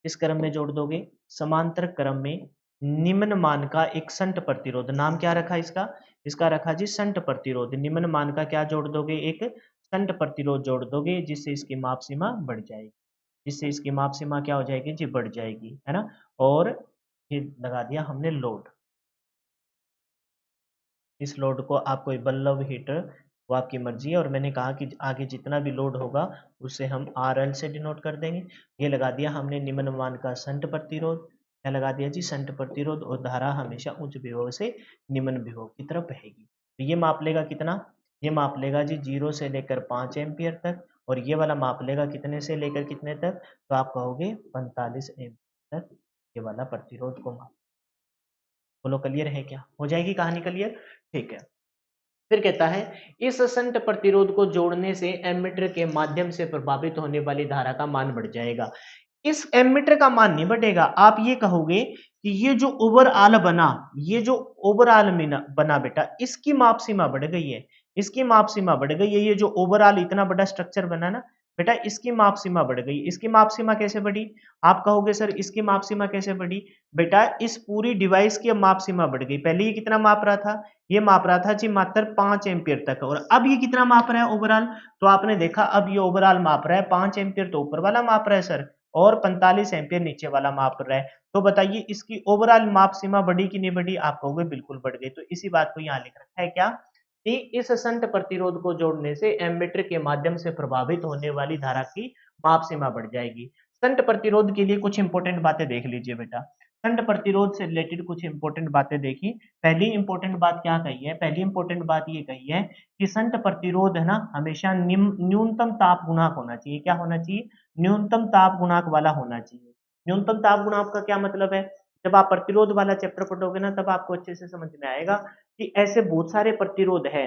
किस क्रम में जोड़ दोगे, समांतर क्रम में निम्न मान का एक शंट प्रतिरोध, नाम क्या रखा इसका, इसका रखा जी शंट प्रतिरोध। निम्न मान का क्या जोड़ दोगे, एक शंट प्रतिरोध जोड़ दोगे, जिससे इसकी माप सीमा बढ़ जाएगी, जिससे इसकी माप सीमा क्या हो जाएगी जी, बढ़ जाएगी, है ना। और ये लगा दिया हमने लोड। इस लोड को आप कोई बल्ब हीटर, वो आपकी मर्जी है, और मैंने कहा कि आगे जितना भी लोड होगा उसे हम आर एल से डिनोट कर देंगे। ये लगा दिया हमने निम्न मान का शंट प्रतिरोध, क्या लगा दिया जी, शंट प्रतिरोध। और धारा हमेशा उच्च विभव से निम्न विभव की तरफ बहेगी। तो ये माप लेगा कितना, ये माप लेगा जी 0 से लेकर 5 एम्पियर तक, और ये वाला माप लेगा कितने से लेकर कितने तक, तो आप कहोगे 45 एम्पियर तक ये वाला प्रतिरोध को माप। बोलो क्लियर है क्या, हो जाएगी कहानी क्लियर। ठीक है। फिर कहता है इस शंट प्रतिरोध को जोड़ने से एमीटर के माध्यम से प्रभावित होने वाली धारा का मान बढ़ जाएगा। इस एमीटर का मान नहीं बढ़ेगा, आप ये कहोगे कि ये जो ओवरऑल बना, ये जो ओवरऑल बना बेटा, इसकी माप सीमा बढ़ गई है, इसकी माप सीमा बढ़ गई है। ये जो ओवरऑल इतना बड़ा स्ट्रक्चर बना ना बेटा, इसकी माप सीमा बढ़ गई। इसकी माप सीमा कैसे बढ़ी, आप कहोगे सर इसकी माप सीमा कैसे बढ़ी, बेटा इस पूरी डिवाइस की माप सीमा बढ़ गई। पहले ये कितना माप रहा था, ये माप रहा था जी मात्र 5 एम्पियर तक, और अब ये कितना माप रहा है ओवरऑल, तो आपने देखा अब ये ओवरऑल माप रहा है 5 एम्पियर, तो ऊपर वाला माप रहा है सर, और 45 एम्पियर नीचे वाला माप रहा है। तो बताइए इसकी ओवरऑल माप सीमा बढ़ी कि नहीं बढ़ी, आप कहोगे बिल्कुल बढ़ गई। तो इसी बात को यहाँ लिख रखा है क्या, कि इस शंट प्रतिरोध को जोड़ने से एमीटर के माध्यम से प्रभावित होने वाली धारा की माप सीमा बढ़ जाएगी। शंट प्रतिरोध के लिए कुछ इंपॉर्टेंट बातें देख लीजिए बेटा। शंट प्रतिरोध से रिलेटेड कुछ इंपॉर्टेंट बातें देखी। पहली इंपॉर्टेंट बात क्या कही है, पहली इंपॉर्टेंट बात ये कही है कि शंट प्रतिरोध है ना हमेशा न्यूनतम ताप गुणांक होना चाहिए। क्या होना चाहिए, न्यूनतम ताप गुणांक वाला होना चाहिए। न्यूनतम ताप गुणांक का क्या मतलब है, जब आप प्रतिरोध वाला चैप्टर पढ़ोगे ना तब आपको अच्छे से समझ में आएगा कि ऐसे बहुत सारे प्रतिरोध है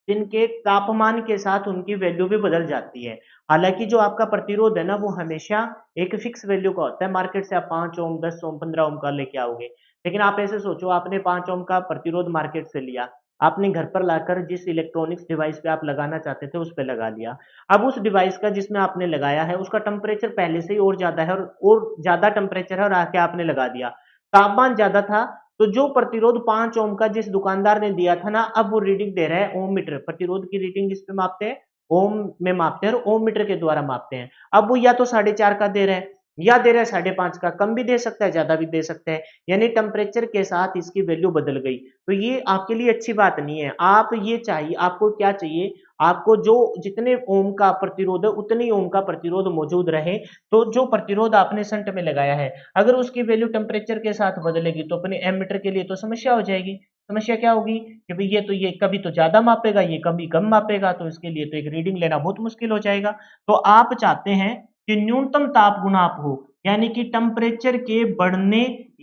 जिनके तापमान के साथ उनकी वैल्यू भी बदल जाती है। हालांकि जो आपका प्रतिरोध है ना वो हमेशा एक फिक्स वैल्यू का होता है। मार्केट से आप 5 ओम 10 ओम 15 ओम का लेके आओगे, लेकिन आप ऐसे सोचो आपने 5 ओम का प्रतिरोध मार्केट से लिया, आपने घर पर लाकर जिस इलेक्ट्रॉनिक्स डिवाइस पे आप लगाना चाहते थे उस पे लगा लिया। अब उस डिवाइस का जिसमें आपने लगाया है उसका टेम्परेचर पहले से ही और ज्यादा है, और ज्यादा टेम्परेचर है, और आके आपने लगा दिया, तापमान ज्यादा था, तो तो जो प्रतिरोध 5 ओम का जिस दुकानदार ने दिया था ना, अब वो रीडिंग दे रहा है ओम मीटर। प्रतिरोध की रीडिंग किस पे मापते हैं? ओम में मापते हैं और ओम मीटर के द्वारा मापते हैं। अब वो या तो 4.5 का दे रहा है या दे रहा है 5.5 का, कम भी दे सकता है ज्यादा भी दे सकता है, यानी टेम्परेचर के साथ इसकी वैल्यू बदल गई। तो ये आपके लिए अच्छी बात नहीं है। आप ये चाहिए, आपको क्या चाहिए, आपको जो जितने ओम का प्रतिरोध है उतनी ओम का प्रतिरोध मौजूद रहे। तो जो प्रतिरोध आपने शंट में लगाया है, अगर उसकी वैल्यू टेम्परेचर के साथ बदलेगी तो अपने एमीटर के लिए तो समस्या हो जाएगी। समस्या क्या होगी कि भाई ये कभी तो ज्यादा मापेगा, ये कभी कम मापेगा, तो इसके लिए तो एक रीडिंग लेना बहुत मुश्किल हो जाएगा। तो आप चाहते हैं कि न्यूनतम ताप गुणांक हो, यानी कि टेम्परेचर के बढ़ने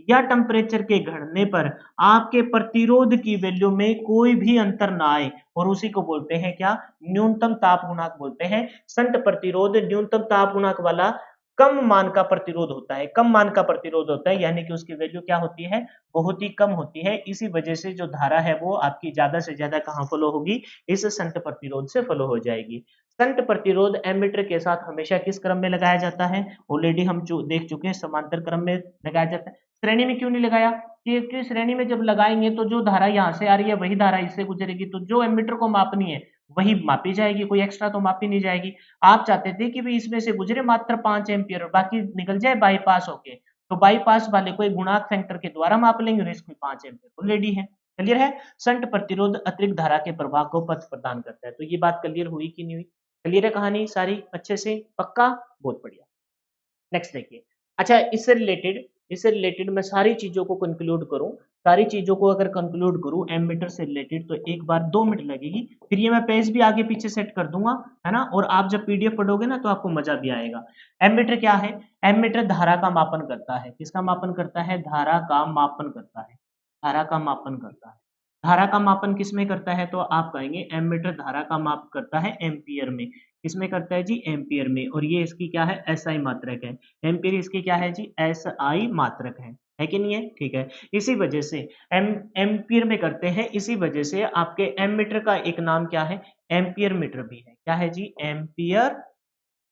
या टेम्परेचर के घटने पर आपके प्रतिरोध की वैल्यू में कोई भी अंतर ना आए, और उसी को बोलते हैं क्या? न्यूनतम ताप गुणांक बोलते हैं। संट प्रतिरोध न्यूनतम ताप गुणांक वाला कम मान का प्रतिरोध होता है, कम मान का प्रतिरोध होता है, यानी कि उसकी वैल्यू क्या होती है? बहुत ही कम होती है। इसी वजह से जो धारा है वो आपकी ज्यादा से ज्यादा कहां फ्लो होगी? इस संट प्रतिरोध से फ्लो हो जाएगी। संट प्रतिरोध एमीटर के साथ हमेशा किस क्रम में लगाया जाता है? ऑलरेडी हम देख चुके हैं, समांतर क्रम में लगाया जाता है। श्रेणी में क्यों नहीं लगाया? क्योंकि श्रेणी में जब लगाएंगे तो जो धारा यहाँ से आ रही है वही धारा इससे गुजरेगी, तो जो एमीटर को मापनी है वही मापी जाएगी, कोई एक्स्ट्रा तो मापी नहीं जाएगी। आप चाहते थे कि भाई इसमें से गुजरे मात्र 5 एम्पियर, बाकी निकल जाए बाईपास होके, तो बाईपास वाले को एक गुणांक फैक्टर के द्वारा माप लेंगे और इसमें 5 एम्पियर ऑलरेडी है। क्लियर है? संट प्रतिरोध अतिरिक्त धारा के प्रवाह को पथ प्रदान करता है। तो ये बात क्लियर हुई कि नहीं हुई? क्लियर है कहानी सारी अच्छे से? पक्का? बहुत बढ़िया। नेक्स्ट देखिए। अच्छा, इससे रिलेटेड मैं सारी चीजों को कंक्लूड करूं, सारी चीजों को अगर कंक्लूड करूं एमीटर से रिलेटेड, तो एक बार 2 मिनट लगेगी, फिर ये मैं पेज भी आगे पीछे सेट कर दूंगा, है ना, और आप जब पीडीएफ पढ़ोगे ना तो आपको मजा भी आएगा। एमीटर क्या है? एमीटर धारा का मापन करता है। किसका मापन करता है? धारा का मापन करता है। धारा का मापन करता है। धारा का मापन किसमें करता है? तो आप कहेंगे एमीटर धारा का माप करता है एम्पियर में। किसमें करता है जी? एम्पियर में। और ये इसकी क्या है? एसआई मात्रक है। एम्पियर इसकी क्या है जी? एसआई मात्रक है कि नहीं है? ठीक है। इसी वजह से एम्पियर में करते हैं, इसी वजह से आपके एमीटर का एक नाम क्या है? एम्पियर मीटर भी है। क्या है जी? एम्पियर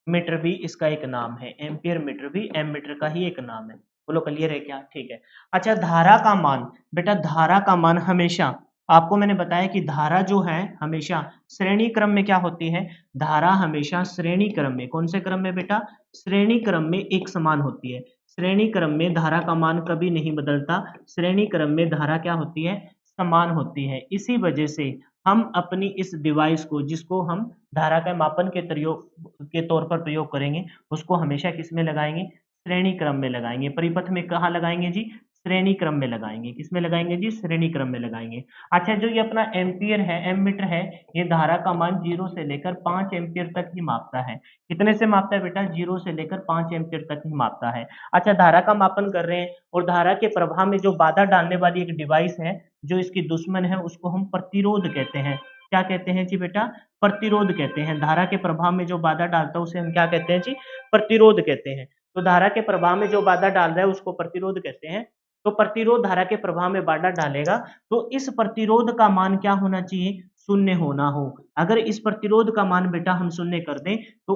मीटर भी इसका एक नाम है। एम्पियर मीटर भी एमीटर का ही एक नाम है। बोलो क्लियर है क्या? ठीक है। अच्छा, धारा का मान, बेटा धारा का मान हमेशा, आपको मैंने बताया कि धारा जो है हमेशा श्रेणी क्रम में क्या होती है? धारा हमेशा श्रेणी क्रम में, कौन से क्रम में बेटा? श्रेणी क्रम में एक समान होती है। श्रेणी क्रम में धारा का मान कभी नहीं बदलता। श्रेणी क्रम में धारा क्या होती है? समान होती है। इसी वजह से हम अपनी इस डिवाइस को, जिसको हम धारा के मापन के तौर पर प्रयोग करेंगे, उसको हमेशा किस में लगाएंगे? श्रेणी क्रम में लगाएंगे। परिपथ में कहाँ लगाएंगे जी? श्रेणी क्रम में लगाएंगे। किस में लगाएंगे जी? श्रेणी क्रम में लगाएंगे। अच्छा, जो ये अपना एम्पियर है, एमीटर है, ये धारा का मान 0 से लेकर 5 एम्पियर तक ही मापता है। कितने से मापता है बेटा? 0 से लेकर 5 एम्पियर तक ही मापता है। अच्छा, धारा का मापन कर रहे हैं और धारा के प्रवाह में जो बाधा डालने वाली एक डिवाइस है, जो इसकी दुश्मन है, उसको हम प्रतिरोध कहते हैं। क्या कहते हैं जी बेटा? प्रतिरोध कहते हैं। धारा के प्रवाह में जो बाधा डालता है उसे हम क्या कहते हैं जी? प्रतिरोध कहते हैं। तो धारा के प्रवाह में जो बाधा डाल रहा है उसको प्रतिरोध कहते हैं। तो प्रतिरोध धारा के प्रवाह में बाधा डालेगा, तो इस प्रतिरोध का मान क्या होना चाहिए? शून्य होना हो। अगर इस प्रतिरोध का मान बेटा हम शून्य कर दें, तो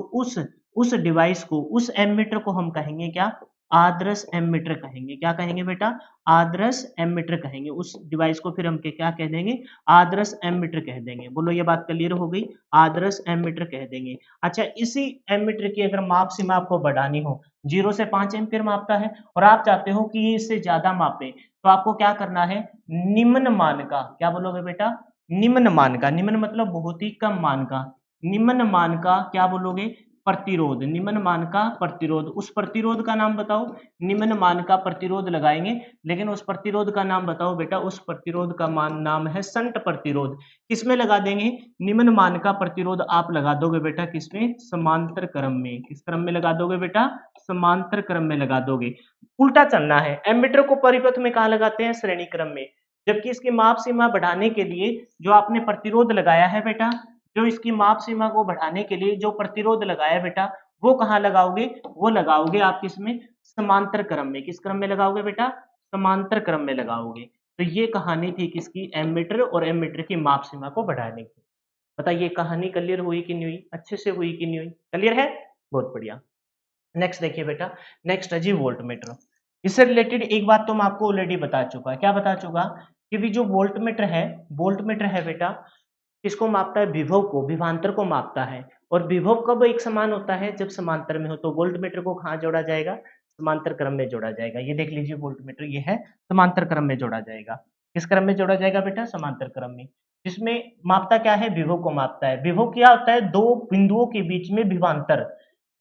उस डिवाइस को, उस एमीटर को हम कहेंगे क्या? आदर्श एमीटर कहेंगे। क्या कहेंगे बेटा? आदर्श एमीटर कहेंगे। उस डिवाइस को फिर हम क्या कह देंगे? आदर्श एमीटर कह देंगे। बोलो ये बात क्लियर हो गई? आदर्श एमीटर कह देंगे। अच्छा, इसी एमीटर की अगर माप सीमा आपको बढ़ानी हो, 0 से 5 एम्पियर मापता है और आप चाहते हो कि ये इससे ज्यादा मापे, तो आपको क्या करना है? निम्न मान का, क्या बोलोगे बेटा? निम्न मान का। निम्न मतलब बहुत ही कम मान का। निम्न मान का क्या बोलोगे? प्रतिरोध। निम्न मान का प्रतिरोध। उस प्रतिरोध का नाम बताओ। निम्न मान का प्रतिरोध लगाएंगे, लेकिन उस प्रतिरोध का नाम बताओ बेटा। उस प्रतिरोध का नाम है संट प्रतिरोध। किसमें लगा देंगे? निम्न मान का प्रतिरोध आप लगा दोगे बेटा किसमें? समांतर क्रम में। किस क्रम में लगा दोगे बेटा? समांतर क्रम में लगा दोगे। उल्टा चलना है। एमीटर को परिपथ में कहाँ लगाते हैं? श्रेणी क्रम में। जबकि इसकी माप सीमा बढ़ाने के लिए जो आपने प्रतिरोध लगाया है बेटा, जो इसकी माप सीमा को बढ़ाने के लिए जो प्रतिरोध लगाया बेटा, वो कहाँ लगाओगे? वो लगाओगे आप किसमें? समांतर क्रम में। किस क्रम में लगाओगे बेटा? समांतर क्रम में लगाओगे। तो ये कहानी थी किसकी? एमीटर और एमीटर की माप सीमा को बढ़ाने की। बताइए कहानी क्लियर हुई कि नहीं हुई? अच्छे से हुई कि नहीं हुई? क्लियर है? बहुत बढ़िया। नेक्स्ट देखिए बेटा। नेक्स्ट है जी वोल्टमीटर। इससे रिलेटेड एक बात तो मैं आपको ऑलरेडी बता चुका, क्या बता चुका कि भी जो वोल्ट मीटर है बेटा, किसको मापता है? विभव को, विभवांतर को मापता है। और विभव कब एक समान होता है? जब समांतर में हो। तो वोल्ट मीटर को कहाँ जोड़ा जाएगा? समांतर क्रम में जोड़ा जाएगा। ये देख लीजिए वोल्ट मीटर, ये है समांतर क्रम में जोड़ा जाएगा। किस क्रम में जोड़ा जाएगा बेटा? समांतर क्रम में। जिसमें मापता क्या है? विभव को मापता है। विभव क्या होता है? दो बिंदुओं के बीच में विभवांतर।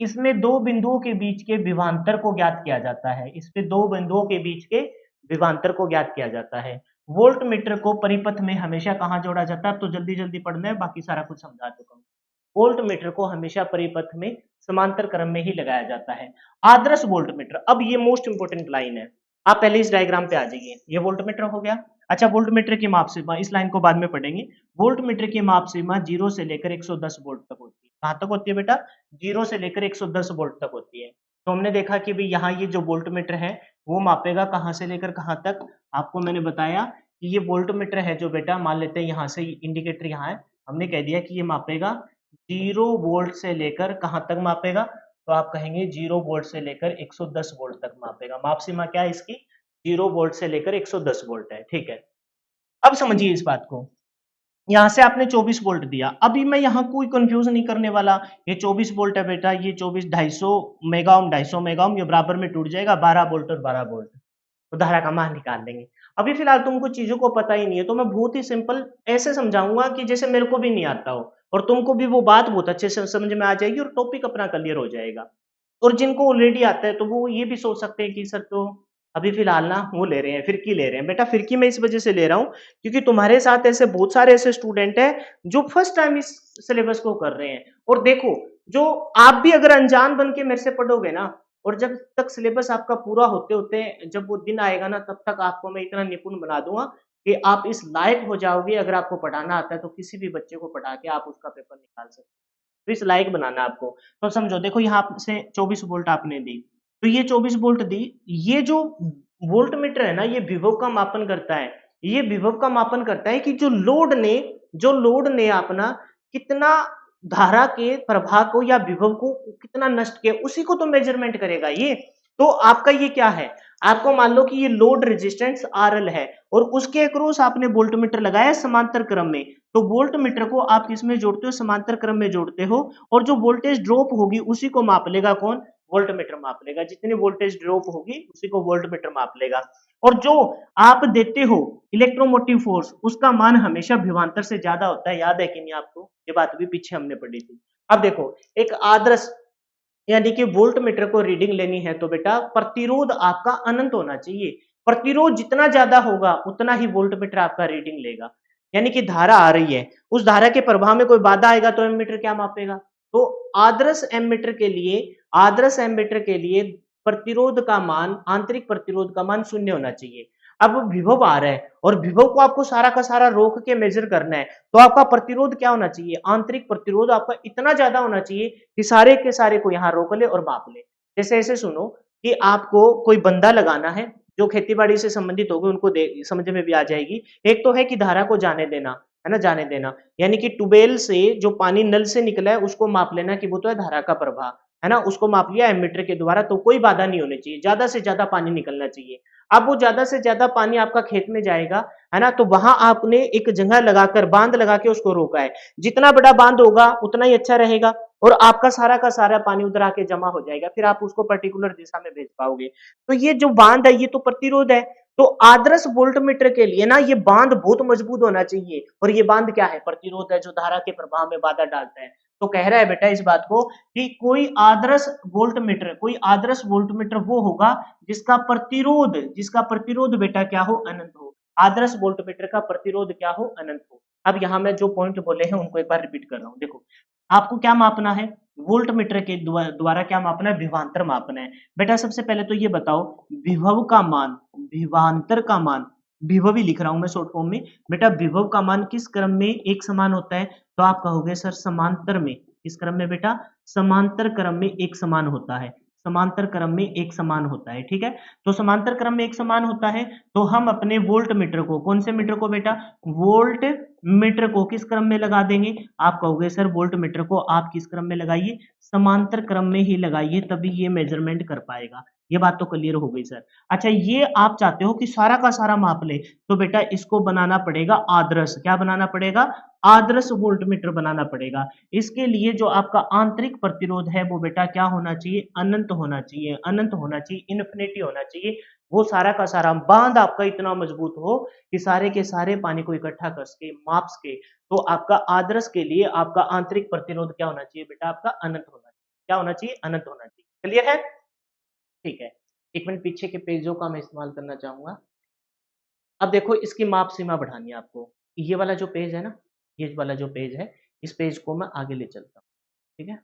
इसमें दो बिंदुओं के बीच के विभवांतर को ज्ञात किया जाता है। इसमें दो बिंदुओं के बीच के विभवांतर को ज्ञात किया जाता है। वोल्ट मीटर को परिपथ में हमेशा कहाँ जोड़ा जाता है? अब तो जल्दी जल्दी पढ़ना है, बाकी सारा कुछ समझा चुका हूँ। वोल्ट मीटर को हमेशा परिपथ में समांतर क्रम में ही लगाया जाता है। आदर्श वोल्ट मीटर, अब ये मोस्ट इंपोर्टेंट लाइन है, आप पहले इस डायग्राम पे आ जाइए। ये वोल्ट मीटर हो गया। अच्छा, वोल्ट मीटर की माप सीमा, इस लाइन को बाद में पढ़ेंगे। वोल्ट मीटर की माप सीमा 0 से लेकर 110 वोल्ट तक होती है। कहाँ तक होती है बेटा? 0 से लेकर 110 वोल्ट तक होती है। तो हमने देखा कि भाई यहाँ ये जो वोल्ट मीटर है वो मापेगा कहाँ से लेकर कहाँ तक। आपको मैंने बताया कि ये वोल्ट मीटर है जो बेटा, मान लेते हैं यहाँ से इंडिकेटर यहाँ है, हमने कह दिया कि ये मापेगा 0 वोल्ट से लेकर कहाँ तक मापेगा? तो आप कहेंगे 0 वोल्ट से लेकर 110 वोल्ट तक मापेगा। माप सीमा क्या है इसकी? 0 वोल्ट से लेकर 110 वोल्ट है। ठीक है, अब समझिए इस बात को। यहाँ से आपने 24 वोल्ट दिया, अभी मैं यहाँ कोई कंफ्यूज नहीं करने वाला। ये 24 वोल्ट है बेटा, ये 24 250 मेगा ओम, 250 मेगा ओम, ये बराबर में टूट जाएगा, 12 वोल्ट और 12 वोल्ट। तो धारा का मान निकाल देंगे। अभी फिलहाल तुमको चीजों को पता ही नहीं है, तो मैं बहुत ही सिंपल ऐसे समझाऊंगा कि जैसे मेरे को भी नहीं आता हो, और तुमको भी वो बात बहुत अच्छे से समझ में आ जाएगी और टॉपिक अपना क्लियर हो जाएगा। और जिनको ऑलरेडी आता है तो वो ये भी सोच सकते हैं कि सर तो अभी फिलहाल ना वो ले रहे हैं, फिरकी ले रहे हैं। बेटा फिरकी मैं इस वजह से ले रहा हूँ क्योंकि तुम्हारे साथ ऐसे बहुत सारे ऐसे स्टूडेंट हैं जो फर्स्ट टाइम इस सिलेबस को कर रहे हैं। और देखो, जो आप भी अगर अनजान बन के मेरे से पढ़ोगे ना, और जब तक सिलेबस आपका पूरा होते होते जब वो दिन आएगा ना, तब तक आपको मैं इतना निपुण बना दूंगा कि आप इस लायक हो जाओगे। अगर आपको पढ़ाना आता है तो किसी भी बच्चे को पढ़ा के आप उसका पेपर निकाल सकते हो। तो इस लायक बनाना आपको। तो समझो, देखो यहाँ से 24 वोल्ट आपने दी, तो ये 24 वोल्ट दी। ये जो वोल्ट मीटर है ना, ये विभव का मापन करता है। ये विभव का मापन करता है कि जो लोड ने अपना कितना धारा के प्रवाह को या विभव को कितना नष्ट किया, उसी को तो मेजरमेंट करेगा ये। तो आपका ये क्या है? आपको मान लो कि ये लोड रेजिस्टेंस आरएल है और उसके अक्रॉस आपने वोल्ट मीटर लगाया समांतर क्रम में। तो वोल्ट मीटर को आप किसमें जोड़ते हो? समांतर क्रम में जोड़ते हो। और जो वोल्टेज ड्रॉप होगी उसी को माप लेगा कौन? वोल्ट मीटर माप लेगा। जितनी वोल्टेज ड्रॉप होगी उसी को वोल्ट मीटर माप लेगा। और जो आप देते हो इलेक्ट्रोमोटिव फोर्स, उसका मान हमेशा विभवांतर से ज्यादा होता है। याद है कि नहीं आपको? ये बात भी पीछे हमने पढ़ी थी। अब देखो, एक आदर्श यानी कि वोल्ट मीटर को रीडिंग लेनी है तो बेटा प्रतिरोध आपका अनंत होना चाहिए। प्रतिरोध जितना ज्यादा होगा उतना ही वोल्ट मीटर आपका रीडिंग लेगा। यानी कि धारा आ रही है, उस धारा के प्रवाह में कोई बाधा आएगा तो एमीटर क्या मापेगा? तो आदर्श एमीटर के लिए प्रतिरोध का मान, आंतरिक प्रतिरोध का मान 0 होना चाहिए। अब विभव आ रहा है और विभव को आपको सारा का सारा रोक के मेजर करना है, तो आपका प्रतिरोध क्या होना चाहिए? आंतरिक प्रतिरोध आपका इतना ज्यादा होना चाहिए कि सारे के सारे को यहाँ रोक ले और माप ले। जैसे ऐसे सुनो कि आपको कोई बंदा लगाना है, जो खेती बाड़ी से संबंधित होगी उनको समझ में भी आ जाएगी। एक तो है कि धारा को जाने देना, है ना, जाने देना, यानी कि ट्यूबवेल से जो पानी नल से निकला है उसको माप लेना कि वो तो है धारा का प्रवाह, है ना, उसको माप लिया एमीटर के द्वारा, तो कोई बाधा नहीं होनी चाहिए, ज्यादा से ज्यादा पानी निकलना चाहिए। अब वो ज्यादा से ज्यादा पानी आपका खेत में जाएगा, है ना, तो वहां आपने एक जगह लगाकर बांध लगा के उसको रोका है। जितना बड़ा बांध होगा उतना ही अच्छा रहेगा और आपका सारा का सारा पानी उधर आके जमा हो जाएगा, फिर आप उसको पर्टिकुलर दिशा में भेज पाओगे। तो ये जो बांध है ये तो प्रतिरोध है। तो आदर्श वोल्ट मीटर के लिए ना ये बांध बहुत मजबूत होना चाहिए, और ये बांध क्या है? प्रतिरोध है, जो धारा के प्रवाह में बाधा डालता है। तो कह रहा है बेटा इस बात को कि कोई आदर्श वोल्ट मीटर वो होगा जिसका प्रतिरोध बेटा क्या हो? अनंत हो। आदर्श वोल्ट मीटर का प्रतिरोध क्या हो? अनंत हो। अब यहाँ मैं जो पॉइंट बोले हैं उनको एक बार रिपीट कर रहा हूँ। देखो, आपको क्या मापना है? वोल्ट मीटर के द्वारा क्या मापना है? विभवांतर मापना है। बेटा सबसे पहले तो ये बताओ, विभव का मान, विभवांतर का मान, विभव ही लिख रहा हूं मैं शॉर्ट फॉर्म में। बेटा विभव का मान किस क्रम में एक समान होता है? तो आप कहोगे सर समांतर में। किस क्रम में बेटा? समांतर क्रम में एक समान होता है। समांतर क्रम में एक समान होता है, ठीक है। तो समांतर क्रम में एक समान होता है, तो हम अपने वोल्ट मीटर को, कौन से मीटर को बेटा? वोल्ट मीटर को किस क्रम में लगा देंगे? आप कहोगे सर वोल्ट मीटर को आप किस क्रम में लगाइए? समांतर क्रम में ही लगाइए, तभी ये मेजरमेंट कर पाएगा। ये बात तो क्लियर हो गई सर। अच्छा ये आप चाहते हो कि सारा का सारा माप ले, तो बेटा इसको बनाना पड़ेगा आदर्श, क्या बनाना पड़ेगा? आदर्श वोल्टमीटर बनाना पड़ेगा। इसके लिए जो आपका आंतरिक प्रतिरोध है वो बेटा क्या होना चाहिए? अनंत होना चाहिए, अनंत होना चाहिए, इन्फिनिटी होना चाहिए। वो सारा का सारा बांध आपका इतना मजबूत हो कि सारे के सारे पानी को इकट्ठा कस के माप के, तो आपका आदर्श के लिए आपका आंतरिक प्रतिरोध क्या होना चाहिए बेटा? आपका अनंत होना चाहिए। क्या होना चाहिए? अनंत होना चाहिए। क्लियर है? ठीक है। एक मिनट पीछे के पेजों का मैं इस्तेमाल करना चाहूंगा। अब देखो इसकी माप सीमा बढ़ानी है आपको। ये वाला जो पेज है ना, ये वाला जो पेज है, इस पेज को मैं आगे ले चलता हूँ। ठीक है?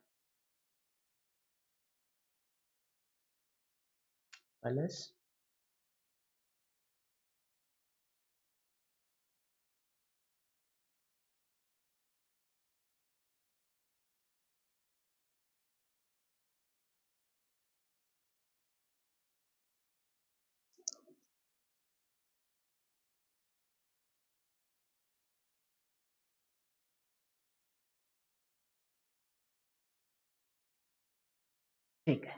प्लस ठीक है।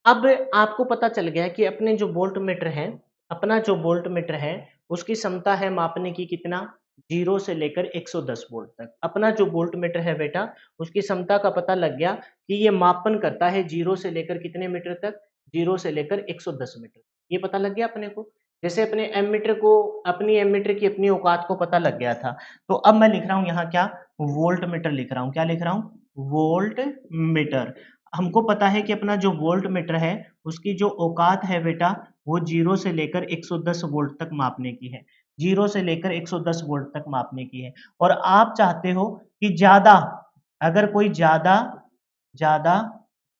अब आपको पता चल गया कि अपने जो वोल्ट मीटर है, अपना जो वोल्ट मीटर है, उसकी क्षमता है मापने की कितना? 0 से लेकर 110 वोल्ट तक। अपना जो वोल्ट मीटर है बेटा, उसकी क्षमता का पता लग गया कि ये मापन करता है 0 से लेकर कितने मीटर तक? 0 से लेकर 110 मीटर। ये पता लग गया अपने को। जैसे अपने एमीटर को, अपनी एमीटर की अपनी औकात को पता लग गया था। तो अब मैं लिख रहा हूँ यहाँ क्या? वोल्ट मीटर लिख रहा हूँ। क्या लिख रहा हूँ? Volt meter. हमको पता है कि अपना जो वोल्ट मीटर है, उसकी जो औकात है बेटा, वो 0 से लेकर 110 वोल्ट तक मापने की है। 0 से लेकर 110 वोल्ट तक मापने की है। और आप चाहते हो कि ज़्यादा, अगर कोई ज़्यादा ज़्यादा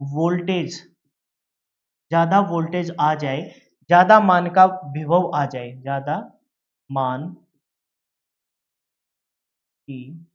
वोल्टेज ज़्यादा वोल्टेज आ जाए, ज़्यादा मान का विभव आ जाए, ज़्यादा मान की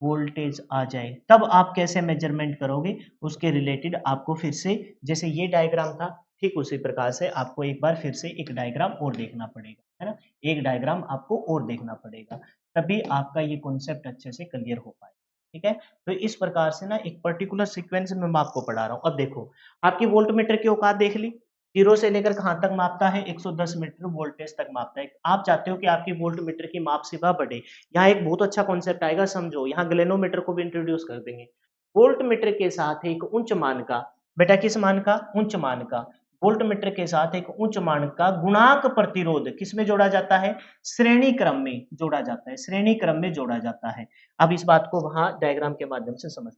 वोल्टेज आ जाए, तब आप कैसे मेजरमेंट करोगे? उसके रिलेटेड आपको फिर से, जैसे ये डायग्राम था, ठीक उसी प्रकार से आपको एक बार फिर से एक डायग्राम और देखना पड़ेगा, है ना? एक डायग्राम आपको और देखना पड़ेगा, तभी आपका ये कॉन्सेप्ट अच्छे से क्लियर हो पाए। ठीक है? तो इस प्रकार से ना एक पर्टिकुलर सीक्वेंस में मैं आपको पढ़ा रहा हूँ। अब देखो, आपकी वोल्टमीटर की औकात देख ली, 0 से लेकर कहाँ तक मापता है? 110 मीटर वोल्टेज तक मापता है। आप चाहते हो कि आपकी वोल्टमीटर की माप सीमा बढ़े, यहाँ एक बहुत अच्छा कॉन्सेप्ट आएगा, समझो। यहाँ ग्लेनोमीटर को भी इंट्रोड्यूस कर देंगे। वोल्ट मीटर के साथ एक उच्च मान का, बेटा किस मान का? उच्च मान का। वोल्ट मीटर के साथ एक उच्च मान का गुणांक प्रतिरोध किस में जोड़ा जाता है? श्रेणी क्रम में जोड़ा जाता है, श्रेणी क्रम में जोड़ा जाता है। अब इस बात को वहां डायग्राम के माध्यम से समझ,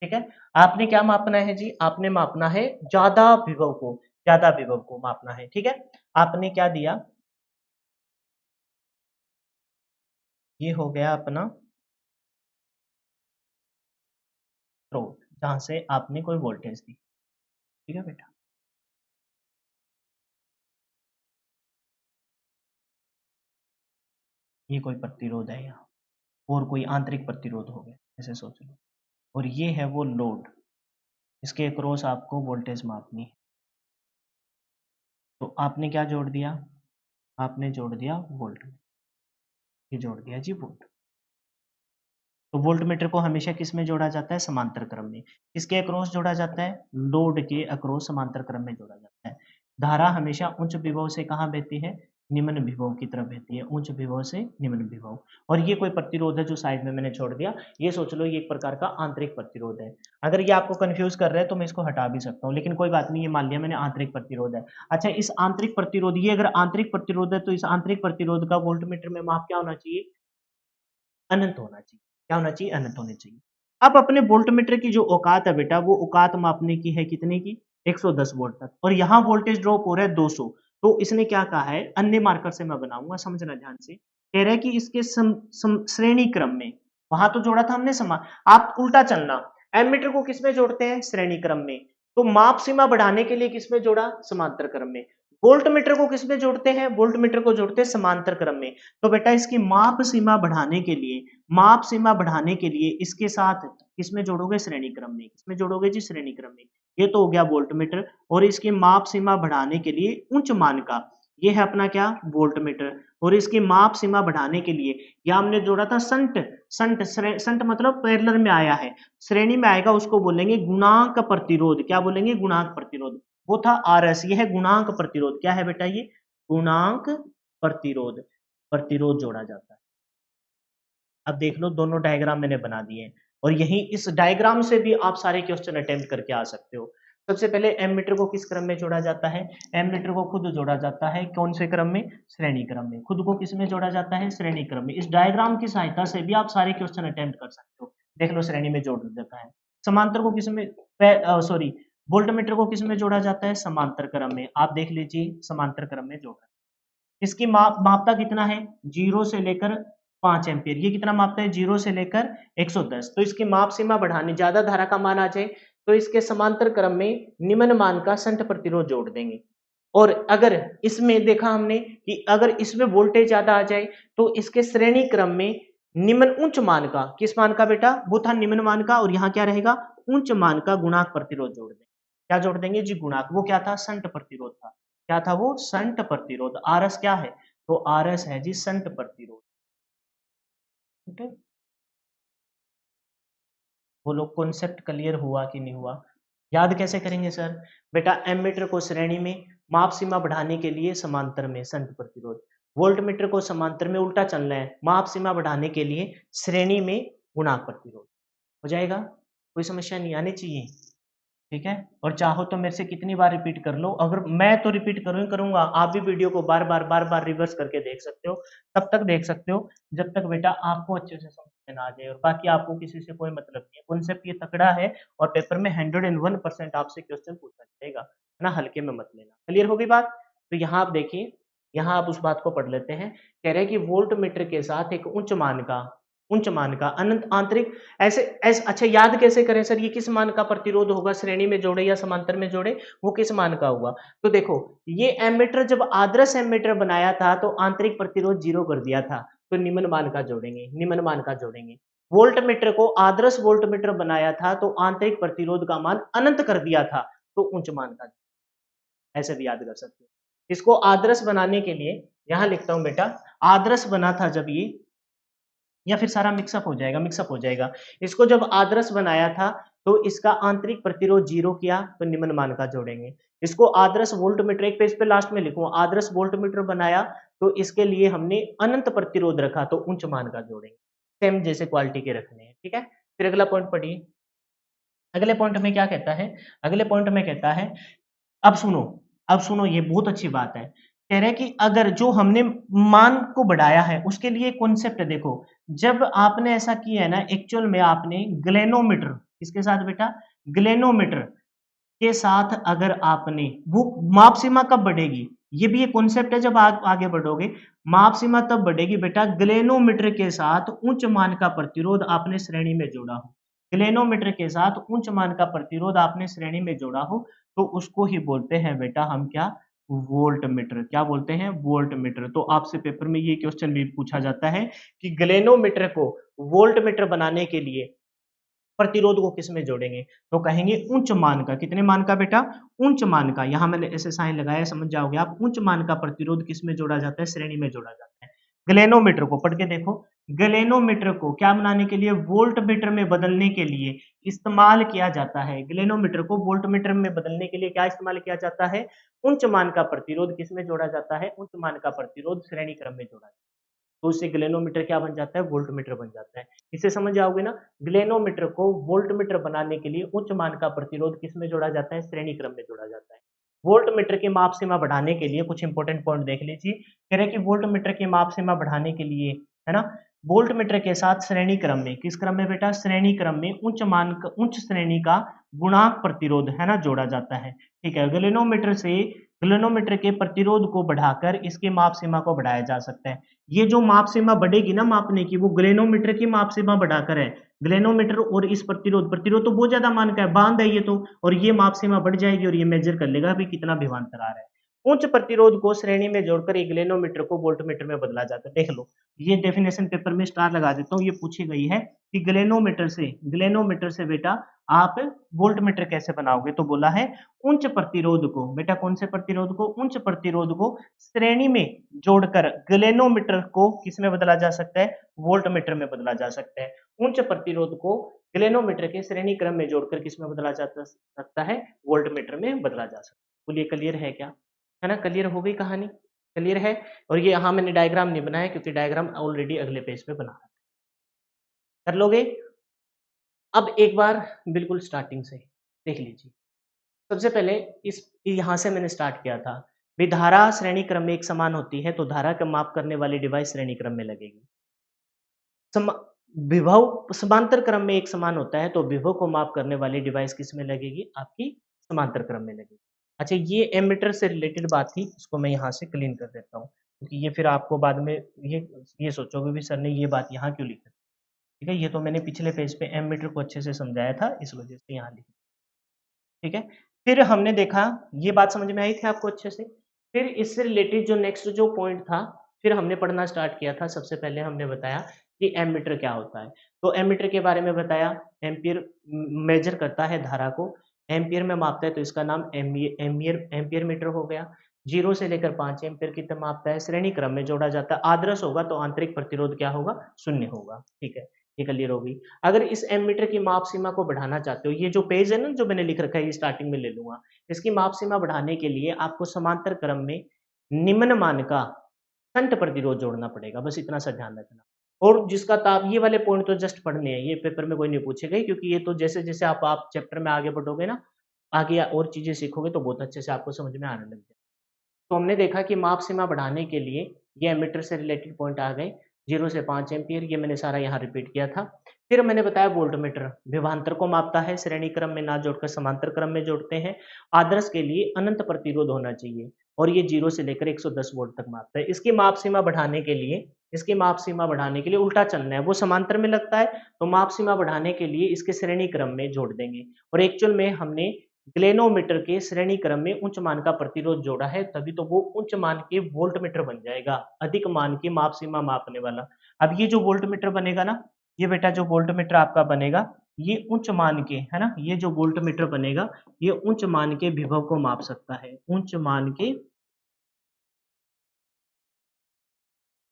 ठीक है? आपने क्या मापना है जी? आपने मापना है ज्यादा विभव को, ज्यादा विभव को मापना है। ठीक है? आपने क्या दिया? ये हो गया अपना स्रोत, जहां से आपने कोई वोल्टेज दी। ठीक है बेटा? ये कोई प्रतिरोध है यहाँ, और कोई आंतरिक प्रतिरोध हो गया, ऐसे सोच लो। और ये है वो लोड, इसके अक्रॉस आपको वोल्टेज मापनी है। तो आपने क्या जोड़ दिया? आपने जोड़ दिया वोल्ट, ये जोड़ दिया जी वोल्ट। तो वोल्ट मीटर को हमेशा किस में जोड़ा जाता है? समांतर क्रम में। किसके अक्रॉस जोड़ा जाता है? लोड के अक्रॉस समांतर क्रम में जोड़ा जाता है। धारा हमेशा उच्च विभव से कहाँ बहती है? निम्न विभव की तरफ बहती है, उच्च विभव से निम्न विभव। और ये कोई प्रतिरोध है जो साइड में मैंने छोड़ दिया, ये सोच लो ये एक प्रकार का आंतरिक प्रतिरोध है। अगर ये आपको कंफ्यूज कर रहा है तो मैं इसको हटा भी सकता हूँ, लेकिन कोई बात नहीं, ये मान लिया मैंने आंतरिक प्रतिरोध है। अच्छा, इस आंतरिक प्रतिरोध, ये अगर आंतरिक प्रतिरोध है तो इस आंतरिक प्रतिरोध का वोल्ट मीटर में माप क्या होना चाहिए? अनंत होना चाहिए। क्या होना चाहिए? अनंत होना चाहिए। अब अपने वोल्टमीटर की जो औकात है बेटा, वो औकात मापने की है कितने की? 110 वोल्ट तक, और यहाँ वोल्टेज ड्रॉप हो रहा है 200। तो इसने क्या कहा है? अन्य मार्कर से मैं बनाऊंगा, समझना ध्यान से। कह रहा है कि इसके श्रेणी क्रम में, वहां तो जोड़ा था हमने समान, आप उल्टा चलना। एमीटर को किसमें जोड़ते हैं? श्रेणी क्रम में। तो माप सीमा बढ़ाने के लिए किसमें जोड़ा? समांतर क्रम में। वोल्ट मीटर को किसमें जोड़ते हैं? वोल्ट मीटर को जोड़ते हैं समांतर क्रम में। तो बेटा इसकी माप सीमा बढ़ाने के लिए, माप सीमा बढ़ाने के लिए इसके साथ किसमें जोड़ोगे? श्रेणी क्रम में। किसमें जोड़ोगे जी? श्रेणी क्रम में। ये तो हो गया वोल्ट मीटर। और इसकी माप सीमा बढ़ाने के लिए उच्च मान का, ये है अपना क्या वोल्ट मीटर। और इसकी माप सीमा बढ़ाने के लिए या हमने जोड़ा था संट। संट मतलब पैरेलल में आया है, श्रेणी में आएगा उसको बोलेंगे गुणांक प्रतिरोध। क्या बोलेंगे? गुणांक प्रतिरोध। वो था आरएस, ये है गुणांक प्रतिरोध। क्या है बेटा? ये गुणांक प्रतिरोध। प्रतिरोध जोड़ा जाता है। अब देख लो दोनों डायग्राम मैंने बना दिए हैं और यही इस डायग्राम से भी आप सारे क्वेश्चन अटेम्प्ट करके आ सकते हो। सबसे पहले एमीटर को किस क्रम में जोड़ा जाता है? एमीटर को खुद जोड़ा जाता है कौन से क्रम में? श्रेणी क्रम में। खुद को किस में जोड़ा जाता है? श्रेणी क्रम में। इस डायग्राम की सहायता से भी आप सारे क्वेश्चन अटेम्प्ट कर सकते हो। देख लो श्रेणी में जोड़ देता है। समांतर को किस में, सॉरी, वोल्टमीटर को किस में जोड़ा जाता है? समांतर क्रम में। आप देख लीजिए समांतर क्रम में जोड़ा। इसकी मापता कितना है? 0 से लेकर 5 एम्पीयर। ये कितना मापता है? 0 से लेकर 110। तो इसकी माप सीमा बढ़ाने, ज्यादा धारा का मान आ जाए तो इसके समांतर क्रम में निम्न मान का संट प्रतिरोध जोड़ देंगे। और अगर इसमें देखा हमने कि अगर इसमें वोल्टेज ज्यादा आ जाए तो इसके श्रेणी क्रम में निम्न उच्च मान का, किस मान का बेटा? वो था निम्न मान का, और यहाँ क्या रहेगा? उच्च मान का गुणांक प्रतिरोध जोड़ देंगे। क्या जोड़ देंगे जी? गुणांक। वो क्या था? संट प्रतिरोध था। क्या था वो? संट प्रतिरोध। आरएस क्या है? तो आरएस है जी संट प्रतिरोध। ठीक है, बोलो कॉन्सेप्ट क्लियर हुआ कि नहीं हुआ? याद कैसे करेंगे सर? बेटा एमीटर को श्रेणी में, माप सीमा बढ़ाने के लिए समांतर में संट प्रतिरोध। वोल्ट मीटर को समांतर में उल्टा चलना है, माप सीमा बढ़ाने के लिए श्रेणी में गुणांक प्रतिरोध। हो जाएगा? कोई समस्या नहीं आनी चाहिए। ठीक है, और चाहो तो मेरे से कितनी बार रिपीट कर लो। अगर मैं तो रिपीट करूँ ही करूंगा, आप भी वीडियो को बार बार रिवर्स करके देख सकते हो। तब तक देख सकते हो जब तक बेटा आपको अच्छे से समझ में ना आ जाए। और बाकी आपको किसी से कोई मतलब नहीं है, कॉन्सेप्ट ये तगड़ा है और पेपर में 101% आपसे क्वेश्चन पूछा जाएगा, है ना? हल्के में मत लेना। क्लियर होगी बात? तो यहाँ आप देखिए, यहाँ आप उस बात को पढ़ लेते हैं। कह रहे हैं कि वोल्ट मीटर के साथ एक उच्च मान का अनंत आंतरिक, ऐसे अच्छा याद कैसे करें सर? ये किस मान का प्रतिरोध होगा? श्रेणी में जोड़े या समांतर में जोड़े, वो किस मान का हुआ? तो देखो, ये एमीटर जब आदर्श एमीटर बनाया था तो आंतरिक प्रतिरोध 0 कर दिया था, तो निम्न मान का जोड़ेंगे, निम्न मान का जोड़ेंगे। वोल्ट मीटर को आदर्श वोल्ट मीटर बनाया था तो आंतरिक प्रतिरोध का मान अनंत कर दिया था, तो उच्च मान का। ऐसे भी याद कर सकते हो। इसको आदर्श बनाने के लिए यहां लिखता हूं बेटा, आदर्श बना था जब ये, या फिर सारा मिक्सअप हो जाएगा, मिक्सअप हो जाएगा। इसको जब आदर्श बनाया था तो इसका आंतरिक प्रतिरोध 0 किया तो निम्न मान का जोड़ेंगे। इसको आदर्श वोल्टमीटर, एक पेज पे लास्ट में लिखूं, आदर्श वोल्टमीटर बनाया तो इसके लिए हमने अनंत प्रतिरोध रखा तो उच्च मान का जोड़ेंगे। सेम जैसे क्वालिटी के रखने हैं। ठीक है, फिर अगला पॉइंट पढ़िए। अगले पॉइंट में क्या कहता है? अगले पॉइंट में कहता है, अब सुनो, अब सुनो, ये बहुत अच्छी बात है। कह रहे हैं कि अगर जो हमने मान को बढ़ाया है उसके लिए कॉन्सेप्ट देखो। जब आपने ऐसा किया है ना, एक्चुअल में आपने ग्लेनोमीटर, किसके साथ बेटा? ग्लेनोमीटर के साथ अगर आपने वो, माप सीमा कब बढ़ेगी? ये भी एक कॉन्सेप्ट है। जब आप आगे बढ़ोगे, माप सीमा तब बढ़ेगी बेटा ग्लेनोमीटर के साथ उच्च मान का प्रतिरोध आपने श्रेणी में जोड़ा हो। ग्लेनोमीटर के साथ उच्च मान का प्रतिरोध आपने श्रेणी में जोड़ा हो तो उसको ही बोलते हैं बेटा हम क्या? Volt meter. क्या बोलते हैं? Volt meter. तो आपसे पेपर में ये क्वेश्चन भी पूछा जाता है कि ग्लेनोमीटर को वोल्ट मीटर बनाने के लिए प्रतिरोध को किस में जोड़ेंगे? तो कहेंगे उच्च मान का। कितने मान का बेटा? उच्च मान का। यहां मैंने ऐसे साइन लगाया, समझ जाओगे आप। उच्च मान का प्रतिरोध किस में जोड़ा जाता है? श्रेणी में जोड़ा जाता है। ग्लेनोमीटर को पढ़ के देखो। ग्लेनोमीटर को क्या बनाने के लिए? वोल्ट मीटर में बदलने के लिए इस्तेमाल किया जाता है। ग्लेनोमीटर को वोल्ट मीटर में बदलने के लिए क्या इस्तेमाल किया जाता है? उच्च मान का प्रतिरोध किस में जोड़ा जाता है? उच्च मान का प्रतिरोध श्रेणी क्रम में जोड़ा जाता है। तो उससे ग्लेनोमीटर क्या बन जाता है? वोल्टमीटर बन जाता है। इससे समझ जाओगे ना, ग्लेनोमीटर को वोल्टमीटर बनाने के लिए उच्च मान का प्रतिरोध किस में जोड़ा जाता है? श्रेणी क्रम में जोड़ा जाता है। वोल्टमीटर की माप सीमा बढ़ाने के लिए कुछ इंपॉर्टेंट पॉइंट देख लीजिए। कह रहे हैं कि वोल्टमीटर की माप सीमा बढ़ाने के लिए, है ना, वोल्टमीटर के साथ श्रेणी क्रम में, किस क्रम में बेटा? श्रेणी क्रम में उच्च श्रेणी का गुणांक प्रतिरोध, है ना, जोड़ा जाता है। ठीक है, ग्लेनोमीटर के प्रतिरोध को बढ़ाकर इसकी माप सीमा को बढ़ाया जा सकता है। ये जो माप सीमा बढ़ेगी ना मापने की, वो ग्लेनोमीटर की माप सीमा बढ़ाकर है। ग्लेनोमीटर और इस प्रतिरोध तो बहुत ज्यादा मान का है, बांध है ये तो, और ये माप सीमा बढ़ जाएगी और ये मेजर कर लेगा अभी कितना विभवांतर आ रहा है। उच्च प्रतिरोध को श्रेणी में जोड़कर एक ग्लेनोमीटर को वोल्टमीटर में बदला जाता है। देख लो, ये डेफिनेशन पेपर में स्टार लगा देता हूँ, ये पूछी गई है कि ग्लेनोमीटर से बेटा आप वोल्टमीटर कैसे बनाओगे? तो बोला है उच्च प्रतिरोध को, बेटा कौन से प्रतिरोध को? उच्च प्रतिरोध को श्रेणी में जोड़कर ग्लेनोमीटर को किस में बदला जा सकता है? वोल्टमीटर में बदला जा सकता है। उच्च प्रतिरोध को ग्लेनोमीटर के श्रेणी क्रम में जोड़कर किस में बदला जा सकता है? वोल्टमीटर में बदला जा सकता है। बोलिए क्लियर है क्या? है ना? क्लियर हो गई कहानी? क्लियर है? और ये यहाँ मैंने डायग्राम नहीं बनाया क्योंकि डायग्राम ऑलरेडी अगले पेज पे बना है। कर लोगे? अब एक बार बिल्कुल स्टार्टिंग से देख लीजिए। सबसे पहले इस यहाँ से मैंने स्टार्ट किया था। भी धारा श्रेणी क्रम में एक समान होती है तो धारा का माप करने वाली डिवाइस श्रेणी क्रम में लगेगी। सम विभव समांतर क्रम में एक समान होता है तो विभव को माप करने वाली डिवाइस किस में लगेगी? आपकी समांतर क्रम में लगेगी। अच्छा, ये एमीटर से रिलेटेड बात थी, इसको मैं यहाँ से क्लीन कर देता हूँ क्योंकि ये फिर आपको बाद में ये सोचोगे भी सर ने ये बात यहाँ क्यों लिखी? ठीक है, ये तो मैंने पिछले पेज पे एमीटर को अच्छे से समझाया था, इस वजह से यहाँ लिखा। ठीक है, फिर हमने देखा, ये बात समझ में आई थी आपको अच्छे से? फिर इससे रिलेटेड जो नेक्स्ट जो पॉइंट था, फिर हमने पढ़ना स्टार्ट किया था। सबसे पहले हमने बताया कि एमीटर क्या होता है। तो एमीटर के बारे में बताया, एम्पीयर मेजर करता है धारा को, एम्पीयर में मापता है तो इसका नाम एम्पीयर मीटर हो गया। 0 से लेकर 5 एम्पीयर की तक मापता है, श्रेणी क्रम में जोड़ा जाता है। आदर्श होगा तो आंतरिक प्रतिरोध क्या होगा? 0 होगा। ठीक है, ये क्लियर होगी। अगर इस एमीटर की माप सीमा को बढ़ाना चाहते हो, ये जो पेज है ना जो मैंने लिख रखा है, ये स्टार्टिंग में ले लूंगा। इसकी माप सीमा बढ़ाने के लिए आपको समांतर क्रम में निम्न मान का शंट प्रतिरोध जोड़ना पड़ेगा, बस इतना सा ध्यान रखना। और जिसका ताप, ये वाले पॉइंट तो जस्ट पढ़ने हैं, ये पेपर में कोई नहीं पूछेगा ही, क्योंकि ये तो जैसे जैसे आप चैप्टर में आगे बढ़ोगे ना, आगे और चीजें सीखोगे तो बहुत अच्छे से आपको समझ में आने लग जाए। तो हमने देखा कि माप सीमा बढ़ाने के लिए ये एमीटर से रिलेटेड पॉइंट आ गए। 0 से 5 एम्पीयर, ये मैंने सारा यहाँ रिपीट किया था। फिर मैंने बताया वोल्टमीटर विभवांतर को मापता है, श्रेणी क्रम में ना जोड़कर समांतर क्रम में जोड़ते हैं। आदर्श के लिए अनंत प्रतिरोध होना चाहिए और ये 0 से लेकर 110 वोल्ट तक मापता है। इसकी माप सीमा बढ़ाने के लिए उल्टा चलना है, वो समांतर में लगता है तो माप सीमा बढ़ाने के लिए इसके श्रेणी क्रम में जोड़ देंगे। और एक्चुअल में हमने ग्लेनोमीटर के श्रेणी क्रम में उच्च मान का प्रतिरोध जोड़ा है, तभी तो वो उच्च मान के वोल्टमीटर बन जाएगा, अधिक मान की माप सीमा मापने वाला। अब ये जो वोल्टमीटर बनेगा ना, ये बेटा जो वोल्टमीटर आपका बनेगा, ये उच्च मान के, है ना, ये जो वोल्टमीटर बनेगा, ये उच्च मान के विभव को माप सकता है, उच्च मान के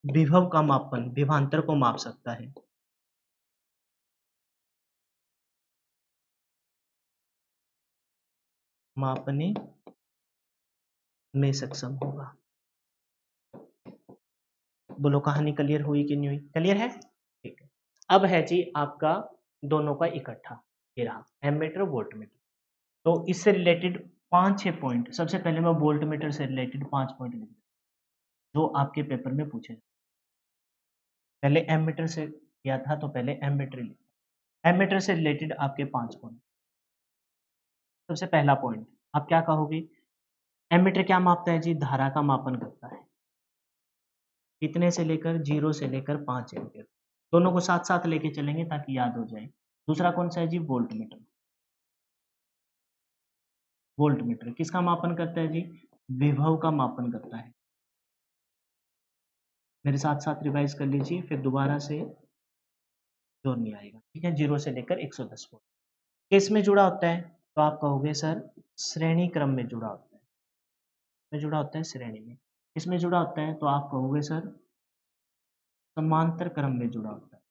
विभव का मापन, विभवांतर को माप सकता है। मापने में सक्षम होगा। बोलो कहानी क्लियर हुई कि नहीं हुई? क्लियर है? ठीक है। अब है जी आपका दोनों का इकट्ठा, ये रहा एमीटर वोल्टमीटर। तो इससे रिलेटेड 5-6 पॉइंट, सबसे पहले मैं वोल्टमीटर से रिलेटेड 5 पॉइंट लिख दूँ जो आपके पेपर में पूछे। पहले एमीटर से किया था तो पहले एमीटर लिखा। एमीटर से रिलेटेड आपके 5 पॉइंट। सबसे पहला पॉइंट, आप क्या कहोगे? एमीटर क्या मापता है जी? धारा का मापन करता है। कितने से लेकर? 0 से लेकर 5 एम्पीयर। दोनों को साथ साथ लेके चलेंगे ताकि याद हो जाए। दूसरा कौन सा है जी? वोल्टमीटर। वोल्टमीटर किसका मापन करता है जी? विभव का मापन करता है। मेरे साथ साथ रिवाइज कर लीजिए, फिर दोबारा से जोर नहीं आएगा। ठीक है, 0 से लेकर 110 वोल्ट। किस में जुड़ा होता है? तो आप कहोगे सर श्रेणी क्रम में जुड़ा होता है। में जुड़ा होता है श्रेणी में। किसमें जुड़ा होता है? तो आप कहोगे सर समांतर क्रम में जुड़ा होता है।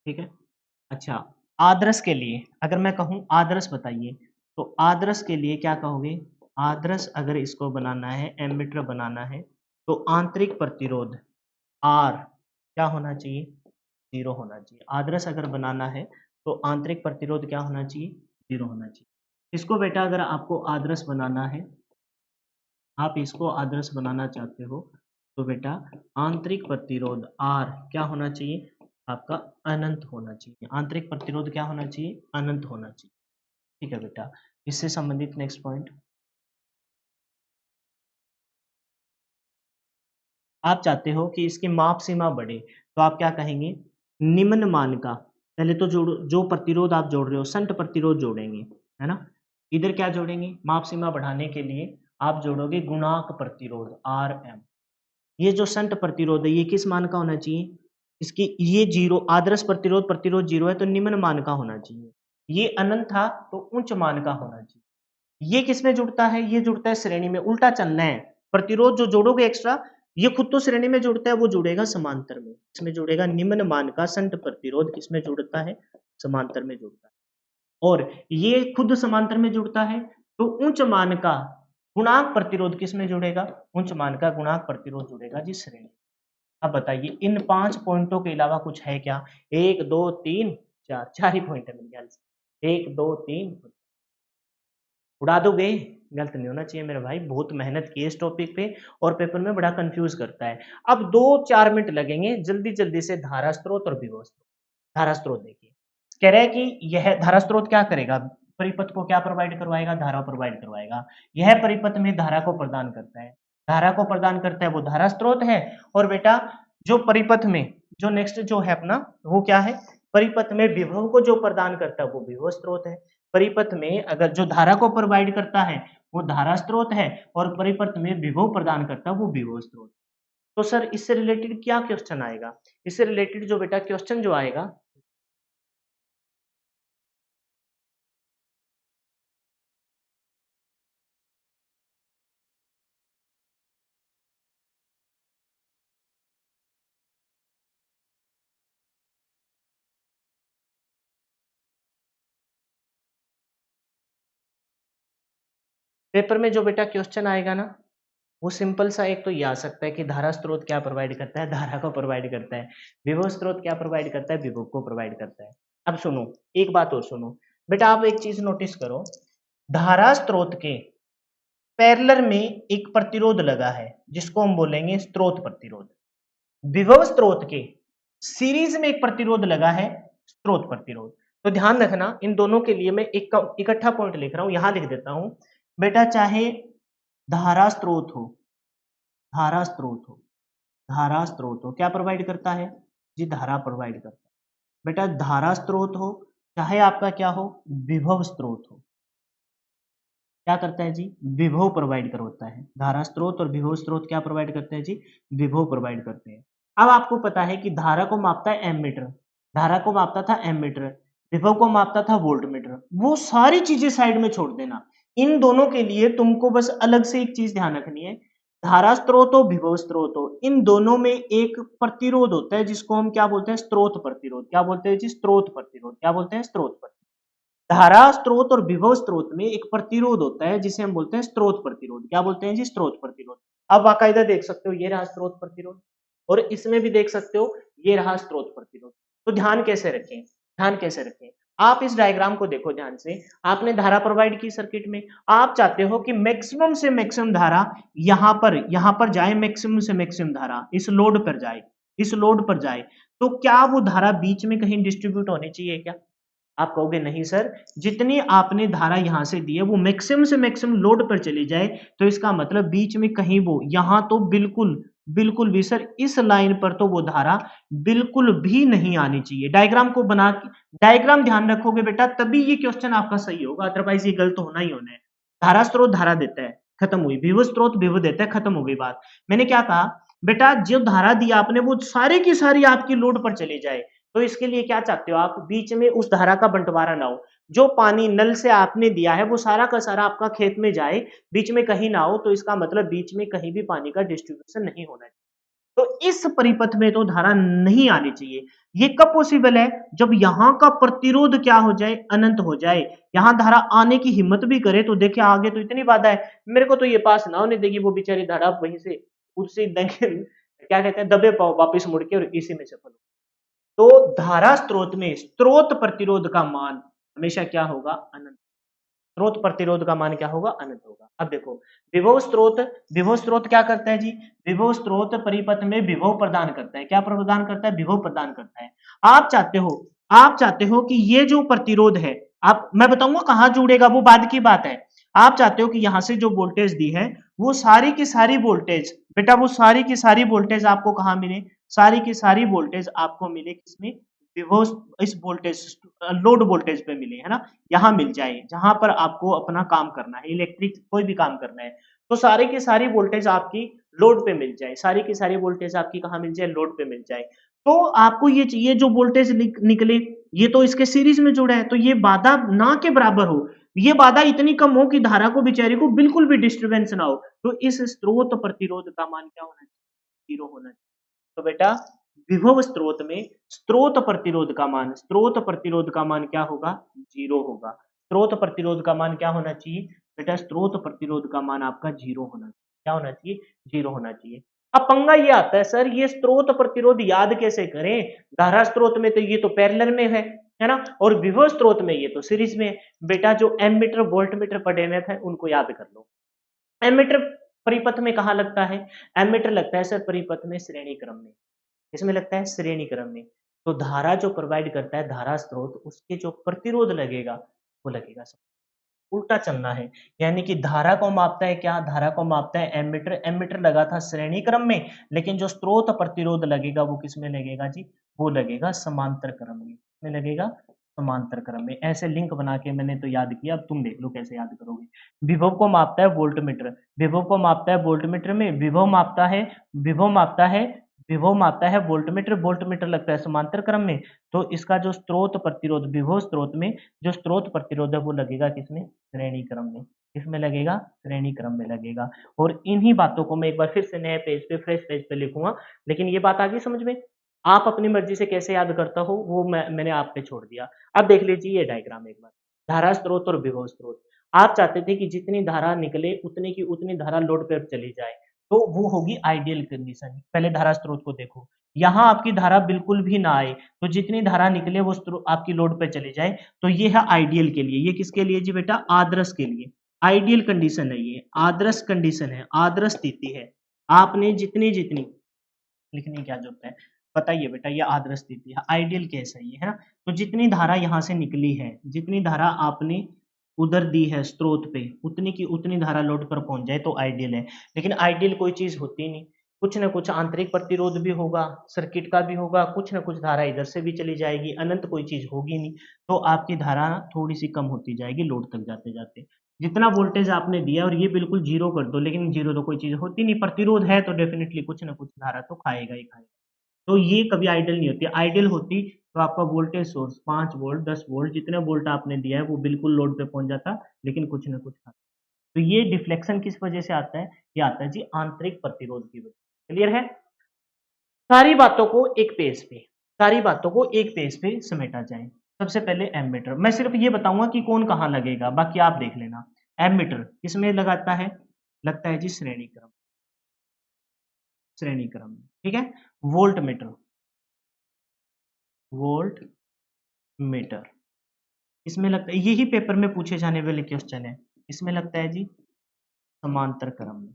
ठीक है। अच्छा, आदर्श के लिए अगर मैं कहूँ आदर्श बताइए, तो आदर्श के लिए क्या कहोगे? आदर्श अगर इसको बनाना है, एमीटर बनाना है, तो आंतरिक प्रतिरोध आर क्या होना चाहिए? 0 होना चाहिए। आदर्श अगर बनाना है तो आंतरिक प्रतिरोध क्या होना चाहिए? 0 होना चाहिए। इसको बेटा अगर आपको आदर्श बनाना है, आप इसको आदर्श बनाना चाहते हो, तो बेटा आंतरिक प्रतिरोध आर क्या होना चाहिए? आपका अनंत होना चाहिए। आंतरिक प्रतिरोध क्या होना चाहिए? अनंत होना चाहिए। ठीक है बेटा, इससे संबंधित नेक्स्ट पॉइंट, आप चाहते हो कि इसकी माप सीमा बढ़े, तो आप क्या कहेंगे? निम्न मान का, पहले तो जो प्रतिरोध आप जोड़ रहे हो, संट प्रतिरोध जोड़ेंगे, है ना? इधर क्या जोड़ेंगे? माप सीमा बढ़ाने के लिए आप जोड़ोगे गुणांक प्रतिरोध Rm। ये जो शंट प्रतिरोध है ये किस मान का होना चाहिए? इसकी ये 0 आदर्श प्रतिरोध प्रतिरोध 0 है तो निम्न मान का होना चाहिए। ये अनंत था तो उच्च मान का होना चाहिए। ये किसमें जुड़ता है? ये जुड़ता है श्रेणी में, उल्टा चलना है। प्रतिरोध जो जोड़ोगे एक्स्ट्रा, ये खुद तो श्रेणी में जुड़ता है, वो जुड़ेगा समांतर में। इसमें जुड़ेगा निम्न मान का शंट प्रतिरोध, किसमें जुड़ता है? समांतर में जुड़ता है। और ये खुद समांतर में जुड़ता है तो उच्च मान का गुणांक प्रतिरोध किसमें जुड़ेगा? उच्च मान का गुणांक प्रतिरोध जुड़ेगा जी श्रेणी। अब बताइए इन 5 पॉइंटों के अलावा कुछ है क्या? 1 2 3 4 4 ही पॉइंट है मेरे ख्याल से। 1 2 3 उड़ा दोगे? गलत नहीं होना चाहिए मेरे भाई, बहुत मेहनत की है इस टॉपिक पे और पेपर में बड़ा कंफ्यूज करता है। अब 2-4 मिनट लगेंगे, जल्दी-जल्दी से धारा स्रोत और विभव स्रोत। धारा स्रोत देखिए, कह रहा है कि यह धारा स्रोत क्या करेगा? परिपथ को क्या प्रोवाइड करवाएगा? धारा प्रोवाइड करवाएगा। यह परिपथ में धारा को प्रदान करता है। धारा को प्रदान करता है वो धारा स्रोत है और बेटा जो परिपथ में जो नेक्स्ट जो है अपना वो क्या है? परिपथ में विभव को जो प्रदान करता है वो विभव स्रोत है। परिपथ में अगर जो धारा को प्रोवाइड करता है वो धारा स्रोत है और परिपथ में विभव प्रदान करता है वो विभव स्रोत। तो सर इससे रिलेटेड क्या क्वेश्चन आएगा? इससे रिलेटेड जो बेटा क्वेश्चन जो आएगा पेपर में जो बेटा क्वेश्चन आएगा ना वो सिंपल सा एक तो ये आ सकता है कि धारा स्रोत क्या प्रोवाइड करता है? धारा को प्रोवाइड करता है। विभव स्रोत क्या प्रोवाइड करता है? विभव को प्रोवाइड करता है। अब सुनो, एक बात और सुनो। बेटा आप एक चीज नोटिस करो, धारा स्रोत के पैरेलल में एक प्रतिरोध लगा है जिसको हम बोलेंगे स्रोत प्रतिरोध। विभव स्रोत के सीरीज में एक प्रतिरोध लगा है स्रोत प्रतिरोध। तो ध्यान रखना इन दोनों के लिए मैं एक इकट्ठा पॉइंट लिख रहा हूं, यहां लिख देता हूं। बेटा चाहे धारा स्रोत हो, धारा स्रोत हो, धारा स्रोत हो, क्या प्रोवाइड करता है? जी धारा प्रोवाइड करता है। बेटा धारा स्रोत हो चाहे आपका क्या हो? विभव स्रोत हो, क्या करता है जी? विभव प्रोवाइड करवाता है। धारा स्रोत और विभव स्रोत क्या प्रोवाइड करते हैं जी? विभव प्रोवाइड करते हैं। अब आपको पता है कि धारा को मापता है एमीटर, धारा को मापता था एमीटर, विभव को मापता था वोल्टमीटर। वो सारी चीजें साइड में छोड़ देना। इन दोनों के लिए तुमको बस अलग से एक चीज ध्यान रखनी है, धारा स्रोत हो विभव स्रोत हो इन दोनों में एक प्रतिरोध होता है जिसको हम क्या बोलते हैं? स्रोत प्रतिरोध। क्या बोलते हैं जी? स्रोत प्रतिरोध। क्या बोलते हैं? स्रोत प्रतिरोध। धारा स्रोत और विभव स्रोत में एक प्रतिरोध होता है जिसे हम बोलते हैं स्रोत प्रतिरोध। क्या बोलते हैं जी? स्रोत प्रतिरोध। अब बाकायदा देख सकते हो ये रहा स्रोत प्रतिरोध और इसमें भी देख सकते हो ये रहा स्रोत प्रतिरोध। तो ध्यान कैसे रखें? ध्यान कैसे रखें? आप इस डायग्राम को देखो ध्यान से। आपने धारा प्रोवाइड की सर्किट में, आप चाहते हो कि मैक्सिमम से मैक्सिमम धारा यहां पर जाए, मैक्सिमम से मैक्सिमम धारा इस लोड पर जाए, इस लोड पर जाए। तो क्या वो धारा बीच में कहीं डिस्ट्रीब्यूट होनी चाहिए क्या? आप कहोगे नहीं सर, जितनी आपने धारा यहां से दी है वो मैक्सिमम से मैक्सिमम लोड पर चली जाए तो इसका मतलब बीच में कहीं वो यहां तो बिल्कुल बिल्कुल भी सर इस लाइन पर तो वो धारा बिल्कुल भी नहीं आनी चाहिए। डायग्राम को बना के डायग्राम ध्यान रखोगे बेटा तभी ये क्वेश्चन आपका सही होगा, अदरवाइज ये गलत होना ही होना है। धारा स्रोत धारा देता है, खत्म हुई। विभव स्रोत विभव देता है, खत्म हो गई बात। मैंने क्या कहा बेटा, जो धारा दी आपने वो सारी की सारी आपकी लोड पर चली जाए तो इसके लिए क्या चाहते हो आप? बीच में उस धारा का बंटवारा ना हो। जो पानी नल से आपने दिया है वो सारा का सारा आपका खेत में जाए, बीच में कहीं ना हो, तो इसका मतलब बीच में कहीं भी पानी का डिस्ट्रीब्यूशन नहीं होना चाहिए। तो इस परिपथ में तो धारा नहीं आनी चाहिए। ये कब पॉसिबल है? जब यहाँ का प्रतिरोध क्या हो जाए? अनंत हो जाए। यहाँ धारा आने की हिम्मत भी करे तो देखिए आगे तो इतनी बाधा है, मेरे को तो ये पास ना होने देगी वो बेचारी धारा, वहीं से उससे क्या कहते हैं दबे पाओ वापिस मुड़ के और इसी में सफल हो। तो धारा स्रोत में स्रोत प्रतिरोध का मान हमेशा क्या होगा? अनंत। स्रोत प्रतिरोध का मान क्या होगा? अनंत होगा। अब देखो विभव स्रोत क्या करता है जी? विभव स्रोत परिपथ में विभव प्रदान करता है। क्या प्रदान करता है? विभव प्रदान करता है। आप चाहते हो कि ये जो प्रतिरोध है, आप मैं बताऊंगा कहां जुड़ेगा वो बाद की बात है। आप चाहते हो कि यहां से जो वोल्टेज दी है वो सारी की सारी वोल्टेज, बेटा वो सारी की सारी वोल्टेज आपको कहां मिले? सारी की सारी वोल्टेज आपको मिले किसमें? विभव इस वोल्टेज लोड वोल्टेज पे मिले, है ना? यहाँ मिल जाए, जहाँ पर आपको अपना काम करना है, इलेक्ट्रिक कोई भी काम करना है, तो सारी की सारी वोल्टेज आपकी लोड पे मिल जाए, सारी की सारी वोल्टेज आपकी कहाँ मिल जाए? लोड पे मिल जाए। तो आपको ये चाहिए जो वोल्टेज निकले, ये तो इसके सीरीज में जुड़ा है, तो ये बाधा ना के बराबर हो, ये बाधा इतनी कम हो कि धारा को बेचारे को बिल्कुल भी डिस्टरबेंस ना हो, तो इस स्रोत प्रतिरोध का मान क्या होना चाहिए? 0 होना चाहिए। तो बेटा विभव स्रोत प्रतिरोध का मान क्या होगा? 0 होगा। स्रोत प्रतिरोध का मान क्या होना चाहिए? बेटा स्रोत प्रतिरोध का मान आपका 0 होना चाहिए। क्या होना चाहिए? 0 होना चाहिए। अब पंगा ये आता है सर ये स्रोत प्रतिरोध याद कैसे करें? धारा स्रोत में तो ये तो पैरेलल में है ना? और विभव स्रोत में ये तो सीरीज में है। बेटा जो एमीटर वोल्टमीटर पढ़े हुए थे उनको याद कर लो। एमीटर परिपथ में कहाँ लगता है? एमीटर लगता है सर परिपथ में श्रेणी क्रम में। इसमें लगता है श्रेणी क्रम में। तो धारा जो प्रोवाइड करता है धारा स्रोत उसके जो प्रतिरोध लगेगा वो लगेगा सब। उल्टा चलना है यानी कि धारा को मापता है क्या? धारा को मापता है एमीटर। एमीटर लगा था श्रेणी क्रम में लेकिन जो स्रोत प्रतिरोध लगेगा वो किस में लगेगा जी? वो लगेगा समांतर क्रम में। किसमें लगेगा? समांतर क्रम में। ऐसे लिंक बना के मैंने तो याद किया, अब तुम देख लो कैसे याद करोगे। विभव को मापता है वोल्टमीटर, विभव को मापता है वोल्टमीटर में, विभव मापता है विभव मापता है वोल्टमीटर, वोल्टमीटर लगता है समांतर क्रम में। तो इसका जो स्रोत प्रतिरोध विभव स्रोत में जो स्रोत प्रतिरोध है वो लगेगा किसमें? श्रेणी क्रम में। किसमें लगेगा? श्रेणी क्रम में लगेगा। और इन्हीं बातों को मैं एक बार फिर से नए पेज पे फ्रेश पेज पे लिखूंगा। लेकिन ये बात आ गई समझ में? आप अपनी मर्जी से कैसे याद करता हो वो मैंने आप पे छोड़ दिया। अब देख लीजिए ये डायग्राम एक बार। धारा स्रोत और विभव स्रोत। आप चाहते थे कि जितनी धारा निकले उतनी की उतनी धारा लोड पे चली जाए, तो वो होगी आइडियल कंडीशन। पहले धारा स्रोत को देखो, यहाँ आपकी धारा बिल्कुल भी ना आए, तो जितनी धारा निकले वो आपकी लोड पे चली जाए, तो ये है आइडियल के लिए। ये किसके लिए जी बेटा? आदर्श के लिए। आइडियल कंडीशन है ये, आदर्श कंडीशन है, आदर्श स्थिति है। आपने जितनी जितनी लिखने की जरूरत है, बताइए बेटा ये आदर्श स्थिति है, आइडियल केस है ये, है ना? तो जितनी धारा यहाँ से निकली है, जितनी धारा आपने उधर दी है स्रोत पे, उतनी की उतनी धारा लोड पर पहुंच जाए तो आइडियल है। लेकिन आइडियल कोई चीज होती नहीं, कुछ ना कुछ आंतरिक प्रतिरोध भी होगा, सर्किट का भी होगा, कुछ ना कुछ धारा इधर से भी चली जाएगी, अनंत कोई चीज होगी नहीं, तो आपकी धारा थोड़ी सी कम होती जाएगी लोड तक जाते जाते। जितना वोल्टेज आपने दिया और ये बिल्कुल जीरो कर दो, लेकिन जीरो तो कोई चीज होती नहीं, प्रतिरोध है तो डेफिनेटली कुछ ना कुछ धारा तो खाएगा ही खाएगा। तो ये कभी आइडियल नहीं होती। आइडियल होती तो आपका वोल्टेज सोर्स 5 वोल्ट 10 वोल्ट जितने वोल्ट आपने दिया है वो बिल्कुल लोड पे पहुंच जाता, लेकिन कुछ ना कुछ खाता। तो ये डिफ्लेक्शन किस वजह से आता है? ये आता है जी आंतरिक प्रतिरोध की वजह से। क्लियर है? सारी बातों को एक पेज पे सारी बातों को एक पेज पे समेटा जाए। सबसे पहले एमीटर, मैं सिर्फ ये बताऊंगा कि कौन कहाँ लगेगा, बाकी आप देख लेना। एमीटर किसमें लगाता है? लगता है जी श्रेणी क्रम, श्रेणी क्रम में, ठीक है। वोल्ट मीटर, वोल्ट मीटर इसमें लगता है, यही पेपर में पूछे जाने वाले क्वेश्चन है। इसमें लगता है जी समांतर क्रम में।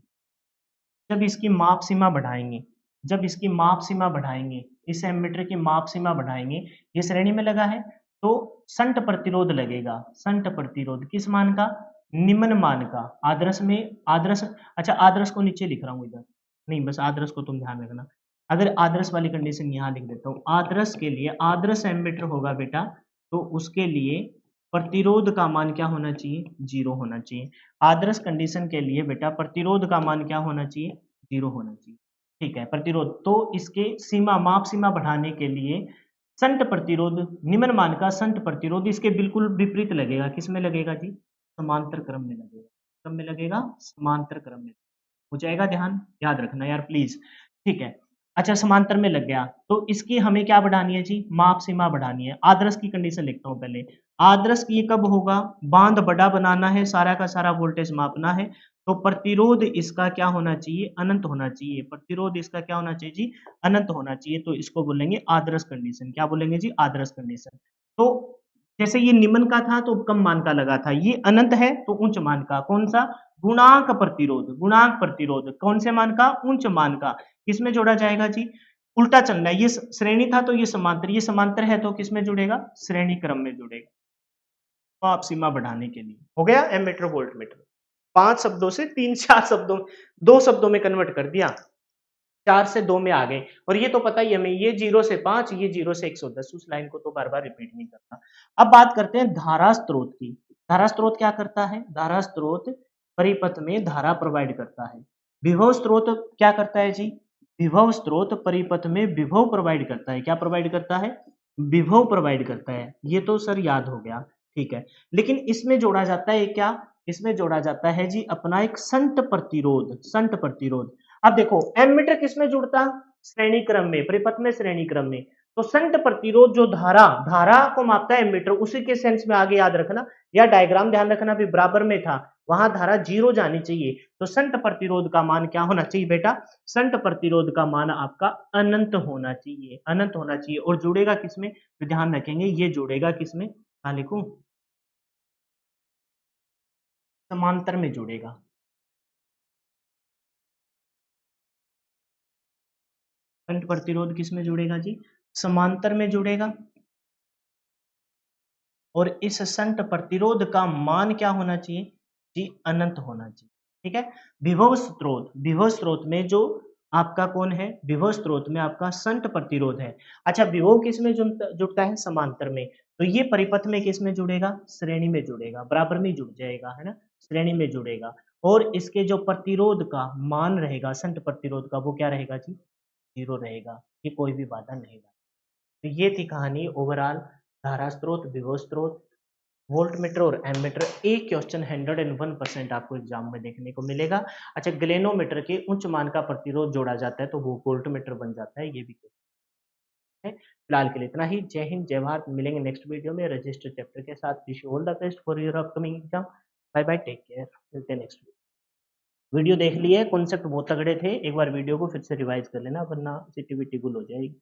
जब इसकी माप सीमा बढ़ाएंगे, जब इसकी माप सीमा बढ़ाएंगे, इस एमीटर की माप सीमा बढ़ाएंगे, ये श्रेणी में लगा है, तो संट प्रतिरोध लगेगा। संट प्रतिरोध किस मान का? निम्न मान का। आदर्श में आदर्श, अच्छा आदर्श को नीचे लिख रहा हूँ इधर, नहीं बस आदर्श को तुम ध्यान रखना। अगर आदर्श वाली कंडीशन यहाँ लिख देता हूँ, आदर्श के लिए आदर्श एमीटर होगा बेटा, तो उसके लिए प्रतिरोध का मान क्या होना चाहिए? 0 होना चाहिए। आदर्श कंडीशन के लिए बेटा प्रतिरोध का मान क्या होना चाहिए? 0 होना चाहिए। ठीक है, प्रतिरोध तो इसके सीमा माप सीमा बढ़ाने के लिए संट प्रतिरोध, निम्न मान का संट प्रतिरोध इसके बिल्कुल विपरीत लगेगा। किस में लगेगा जी? समांतर क्रम में लगेगा। क्रम में लगेगा, समांतर क्रम में हो जाएगा। ध्यान याद रखना यार प्लीज, ठीक है। अच्छा समांतर में लग गया तो इसकी हमें क्या बढ़ानी है जी? माप सीमा बढ़ानी है। आदर्श की कंडीशन लिखता हूँ पहले। आदर्श की कब होगा? बांध बड़ा बनाना है, सारा का सारा वोल्टेज मापना है, तो प्रतिरोध इसका क्या होना चाहिए? अनंत होना चाहिए। प्रतिरोध इसका क्या होना चाहिए जी? अनंत होना चाहिए। तो इसको बोलेंगे आदर्श कंडीशन। क्या बोलेंगे जी? आदर्श कंडीशन। तो जैसे ये निम्न का था तो कम मान का लगा था, ये अनंत है तो उच्च मान का। कौन सा? गुणांक प्रतिरोध, गुणांक प्रतिरोध कौन से मान का? उच्च मान का। किसमें जोड़ा जाएगा जी? उल्टा चलना है, ये श्रेणी था तो ये समांतर, ये समांतर है तो किसमें जुड़ेगा? श्रेणी क्रम में जुड़ेगा। माप सीमा बढ़ाने के लिए हो गया एमीटर वोल्ट मीटर। 5 शब्दों से 3 4 शब्दों, 2 शब्दों में कन्वर्ट कर दिया। 4 से 2 में आ गए और ये तो पता ही है हमें, ये 0 से 5, ये 0 से 110, उस लाइन को तो बार-बार रिपीट नहीं करना। अब बात करते हैं धारा स्रोत की। धारा स्रोत क्या करता है? धारा स्रोत परिपथ में धारा प्रोवाइड करता है। विभव स्रोत क्या करता है जी? विभव स्रोत परिपथ में विभव प्रोवाइड करता है। क्या प्रोवाइड करता है? विभव प्रोवाइड करता है। ये तो सर याद हो गया, ठीक है। लेकिन इसमें जोड़ा जाता है क्या? इसमें जोड़ा जाता है जी अपना एक संट प्रतिरोध, संट प्रतिरोध। अब देखो एमीटर किसमें जुड़ता? श्रेणी क्रम में, परिपथ में, श्रेणी क्रम में। तो संट प्रतिरोध जो धारा, धारा को मापता है एमीटर, उसी के सेंस में आगे याद रखना, या डायग्राम ध्यान रखना भी बराबर में था, वहां धारा 0 जानी चाहिए। तो संट प्रतिरोध का मान क्या होना चाहिए बेटा? संट प्रतिरोध का मान आपका अनंत होना चाहिए, अनंत होना चाहिए। और जुड़ेगा किसमें? तो ध्यान रखेंगे ये जुड़ेगा किसमें? क्या लिखूं? समांतर में जुड़ेगा। संट प्रतिरोध किसमें जुड़ेगा जी? समांतर में जुड़ेगा। और इस संट प्रतिरोध का मान क्या होना चाहिए जी? अनंत होना चाहिए, ठीक है। विभव स्रोत, विभव स्रोत में जो आपका कौन है? विभव स्रोत में आपका संट प्रतिरोध है। अच्छा विभव किस में जुड़ता है? समांतर में। तो ये परिपथ में किस में जुड़ेगा? श्रेणी में जुड़ेगा, बराबर में जुड़ जाएगा, है ना, श्रेणी में जुड़ेगा। और इसके जो प्रतिरोध का मान रहेगा, संट प्रतिरोध का, वो क्या रहेगा जी? 0 रहेगा। ये कोई भी बाधा नहीं रहेगा। तो ये थी कहानी ओवरऑल धारा स्रोत, विभव स्रोत, वोल्टमीटर और एमीटर। एक क्वेश्चन 101% आपको एग्जाम में देखने को मिलेगा। अच्छा ग्लेनोमीटर के उच्च मान का प्रतिरोध जोड़ा जाता है तो वो वोल्टमीटर बन जाता है, ये भी है। फिलहाल के लिए इतना ही। जय हिंद, जय भारत। मिलेंगे नेक्स्ट वीडियो में रजिस्टर चैप्टर के साथ। Wish you all the best for your upcoming exam. Bye bye, take care, मिलते हैं नेक्स्ट वीडियो। देख लिए, कॉन्सेप्ट बहुत तगड़े थे, एक बार वीडियो को फिर से रिवाइज कर लेना वरना सिटी विटी गुल हो जाएगी।